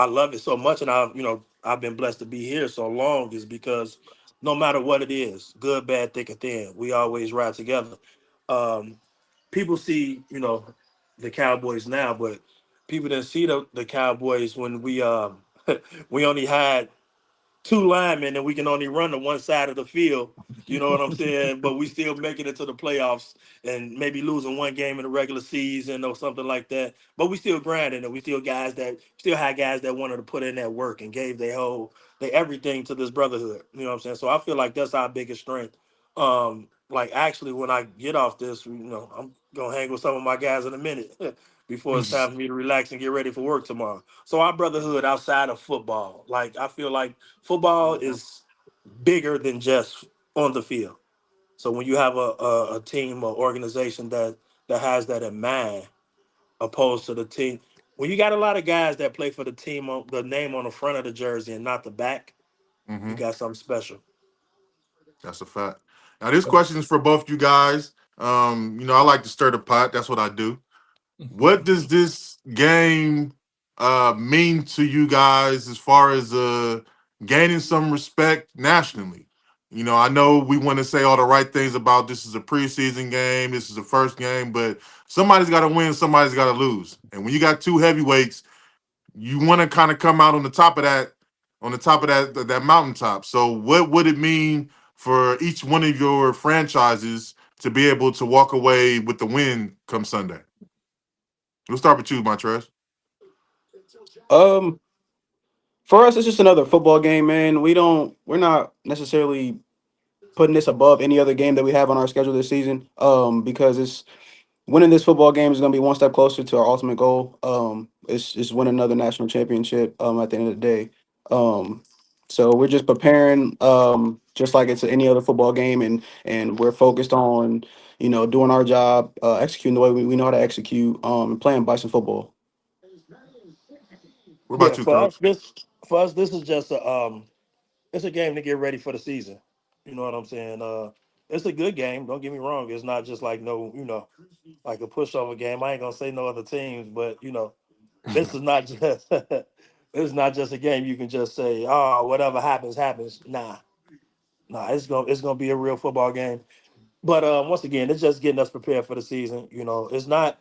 love it so much and I've been blessed to be here so long is because no matter what it is, good, bad, thick or thin, we always ride together. um People see the Cowboys now, but people didn't see the Cowboys when we we only had two linemen and we can only run to one side of the field. You know what I'm saying? But we still making it to the playoffs and maybe losing one game in the regular season or something like that. But we still grinding and we still had guys that wanted to put in that work and gave their everything to this brotherhood. You know what I'm saying? So I feel like that's our biggest strength. Like actually when I get off this, I'm gonna hang with some of my guys in a minute before it's time for me to relax and get ready for work tomorrow. So our brotherhood outside of football, like I feel like football is bigger than just on the field. So when you have a team or organization that has that in mind, opposed to the team, when you got a lot of guys that play for the team on the name on the front of the jersey and not the back, you Hmm. got something special. That's a fact. Now, this question is for both you guys. I like to stir the pot. That's what I do. What does this game mean to you guys as far as gaining some respect nationally? I know we want to say all the right things about this is a preseason game, this is the first game, but somebody's got to win, somebody's got to lose. And when you got two heavyweights, you want to kind of come out on the top of that mountaintop. So what would it mean for each one of your franchises to be able to walk away with the win come Sunday? We'll start with you, Montrez. Um, for us, it's just another football game, man. We're not necessarily putting this above any other game that we have on our schedule this season. Because it's winning this football game is going to be one step closer to our ultimate goal. It's win another national championship. At the end of the day. Um, so we're just preparing, just like it's any other football game, and we're focused on doing our job, executing the way we know how to execute, and playing Bison football. What Yeah, about you, Coach? for us, this is just it's a game to get ready for the season. You know what I'm saying? It's a good game. Don't get me wrong. It's not just like like a pushover game. I ain't gonna say no other teams, but this is not just this is not just a game you can just say, oh, whatever happens, happens. Nah, it's gonna be a real football game. But once again, it's just getting us prepared for the season. It's not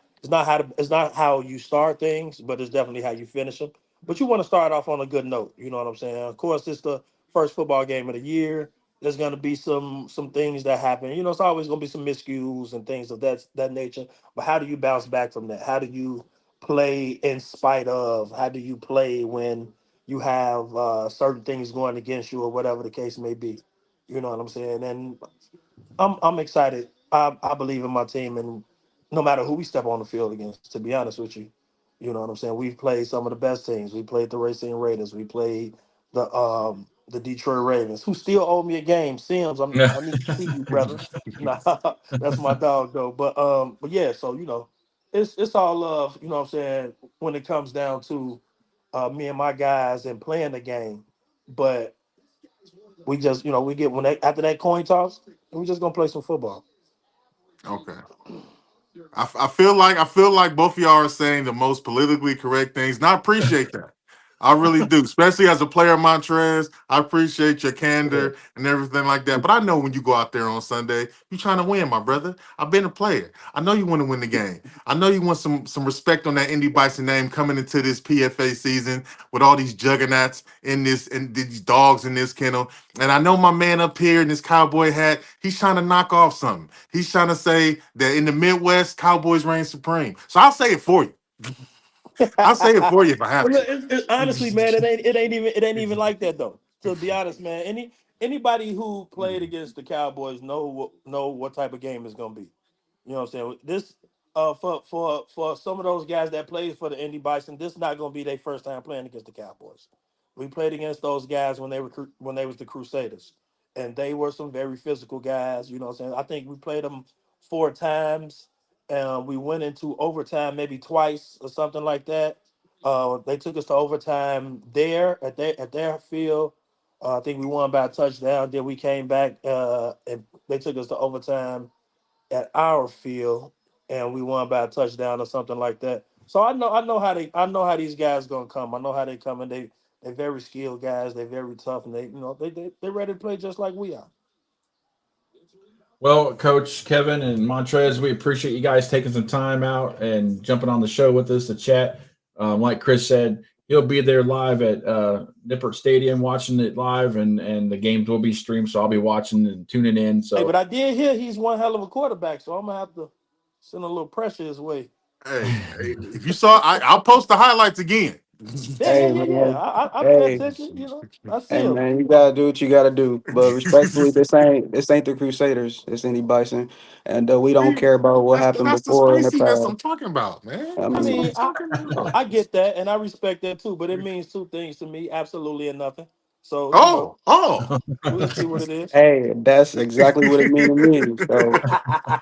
how you start things, but it's definitely how you finish them. But you want to start off on a good note. You know what I'm saying? Of course, it's the first football game of the year. There's going to be some things that happen. It's always going to be some miscues and things of that nature. But how do you bounce back from that? How do you play in spite of? How do you play when you have certain things going against you or whatever the case may be? You know what I'm saying? And I'm excited. I believe in my team, and no matter who we step on the field against, to be honest with you, you know what I'm saying. We've played some of the best teams. We played the Racing Raiders. We played the Detroit Ravens, who still owe me a game. Sims, I need to see you, brother. Nah, that's my dog though. But yeah. So it's all love. You know what I'm saying. When it comes down to me and my guys and playing the game, but we just we get after that coin toss, we just gonna play some football. Okay. I feel like both of y'all are saying the most politically correct things, and I appreciate that. I really do, especially as a player, Montrez. I appreciate your Yeah. candor and everything like that. But I know when you go out there on Sunday, you're trying to win, my brother. I've been a player. I know you want to win the game. I know you want some respect on that Indy Bison name coming into this PFA season with all these juggernauts in this and these dogs in this kennel. And I know my man up here in this cowboy hat, he's trying to knock off something. He's trying to say that in the Midwest, Cowboys reign supreme. So I'll say it for you. I'll say it for you if I have Well, to. honestly, man, it ain't even like that though. To be honest, man, anybody who played against the Cowboys know what type of game it's gonna be. You know what I'm saying? This for some of those guys that played for the Indy Bison, this is not gonna be their first time playing against the Cowboys. We played against those guys when they was the Crusaders, and they were some very physical guys. You know what I'm saying? I think we played them 4 times, and we went into overtime maybe twice or something like that. They took us to overtime there at their field. I think we won by a touchdown. Then we came back and they took us to overtime at our field, and we won by a touchdown or something like that. So I know how these guys gonna come. I know how they come, and they're very skilled guys. They're very tough, and they're ready to play just like we are. Well, Coach Kevin and Montrez, we appreciate you guys taking some time out and jumping on the show with us to chat. Like Chris said, he'll be there live at Nippert Stadium watching it live, and the games will be streamed, so I'll be watching and tuning in. Hey, So but I did hear he's one hell of a quarterback, so I'm gonna have to send a little pressure his way. Hey, if you saw, I'll post the highlights again. Yeah, yeah, Hey yeah, yeah. man, I pay hey, attention. I see hey him. man, you gotta do what you gotta do. But respectfully, this ain't the Crusaders. It's Indy Bison, and we don't See, care about what happened that's the before in the spiciness past. I'm talking about, man. I I That's what mean, I'm mean, talking about. I get that, and I respect that too. But it means two things to me: absolutely and nothing. So Oh, we'll see what it is. hey, that's exactly what it mean to me. So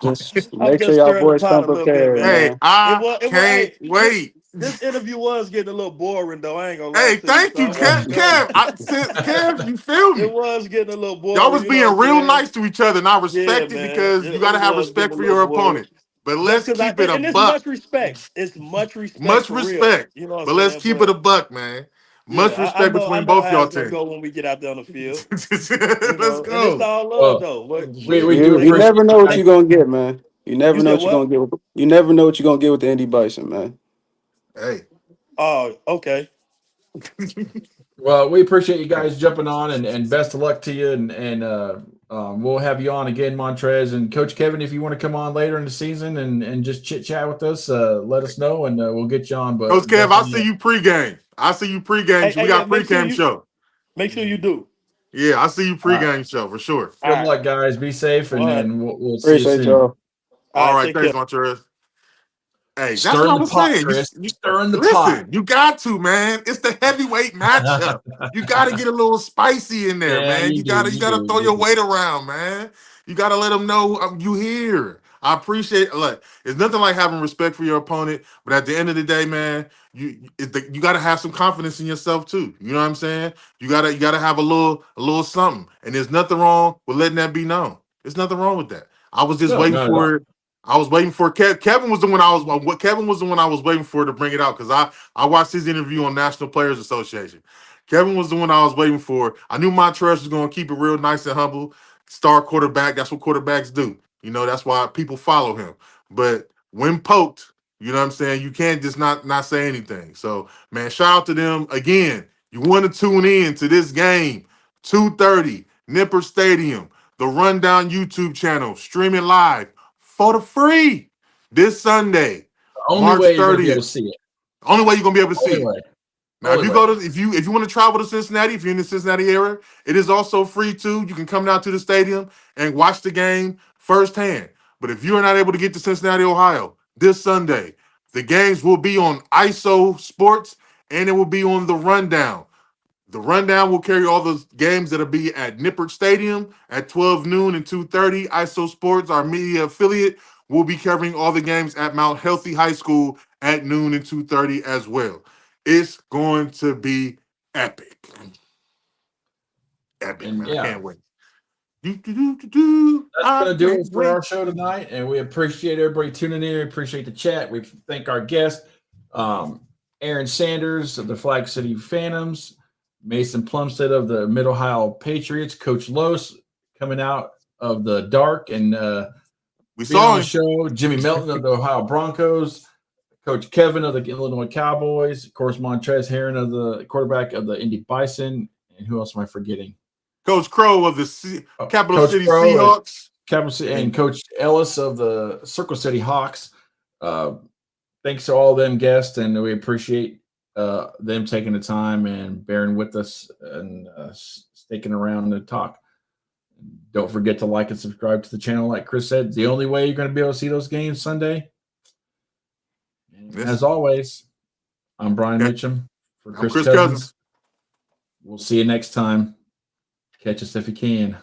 just I'm make sure just y'all stirring the boys pot come a little bit, prepared, man. hey, man. It I was. It was. can't Hey, wait. this interview was getting a little boring, though. I ain't gonna lie Hey, to you. thank So you, I wasn't Kev. gonna. Kev, you feel It me? was getting a little Y'all boring. was You know what being I'm real saying? nice to each other, and I Yeah, respect it man. because you got to It have was getting respect a for little your boring. opponent. But Just let's because keep it a and it's buck. much respect. It's much respect Much for real. respect, You know what I'm but let's saying? keep it But a buck, man. yeah, Much I respect know. I between know both how y'all it's gonna teams. go when we get out there on the field. Let's And it's go. all love well, though. But we do You appreciate never you know what guys. you're gonna get, man. You you never know said what you're what? gonna get. You never know what you're gonna get with the Indy Bison, man. Hey, Oh, okay. Well, we appreciate you guys jumping on, and best of luck to you. And we'll have you on again, Montrez and Coach Kevin. If you want to come on later in the season and just chit chat with us, let us know, and we'll get you on. Coach But Kev, I'll definitely, see you pregame. I'll see you pregame. Hey, We hey, yeah. got pregame show. Make sure you do. Yeah, I'll see you all right. pregame show for sure. All Good right. luck, guys. Be safe, All right. and we'll see you Appreciate soon. y'all. All All right. right, Take care. thanks, Montrez. Hey, that's Stirring what the I'm pot, saying. Chris. You Stirring the pot. listen. You got to, man. It's the heavyweight matchup. You got to get a little spicy in there, Yeah, man. you You do. gotta You do. throw You your do. weight around, man. You gotta let them know you here. I appreciate. Look, it's nothing like having respect for your opponent, but at the end of the day, man, you got to have some confidence in yourself too. You know what I'm saying? You gotta have a little something, and there's nothing wrong with letting that be known. There's nothing wrong with that. I was just No, waiting not at all. for it. I was waiting for Kevin was the one I was. What Kevin was the one I was waiting for to bring it out because I watched his interview on National Players Association. Kevin was the one I was waiting for. I knew Montrez was going to keep it real nice and humble. Star quarterback. That's what quarterbacks do. You know, that's why people follow him. But when poked, you know what I'm saying, you can't just not say anything. So, man, shout out to them. Again, you want to tune in to this game, 2:30, Nipper Stadium, the Rundown YouTube channel, streaming live for the free this Sunday, The only March way you're going to be able to 30th. see it. Only way you're going to be able to see Only it. way. Now, if Only you way. go to if you want to travel to Cincinnati, if you're in the Cincinnati area, it is also free too. You can come down to the stadium and watch the game firsthand. But if you're not able to get to Cincinnati, Ohio, this Sunday, the games will be on ISO Sports and it will be on the Rundown. The Rundown will carry all those games that'll be at Nippert Stadium at 12 noon and 2:30. ISO Sports, our media affiliate, will be covering all the games at Mount Healthy High School at noon and 2:30 as well. It's going to be epic. Epic, And man. I yeah, can't wait. that's going to do it for our show tonight. And we appreciate everybody tuning in. We appreciate the chat. We thank our guest, Aaron Sanders of the Flag City Phantoms, Mason Plumstead of the Mid-Ohio Patriots, Coach Los coming out of the dark and we being saw on the him. show, Jimmy Melton of the Ohio Broncos, Coach Kevin of the Illinois Cowboys, of course, Montrez Herron of the quarterback of the Indy Bison, and who else am I forgetting? Coach Crow of the Capital Coach City Crow Seahawks. Capital City, and Coach Ellis of the Circle City Hawks. Thanks to all them guests, and we appreciate them taking the time and bearing with us and sticking around to talk. Don't forget to like and subscribe to the channel. Like Chris said, the only way you're going to be able to see those games Sunday. Yes. As always, I'm Brian Mitchum for I'm Chris Cousins. We'll see you next time. Catch us if you can.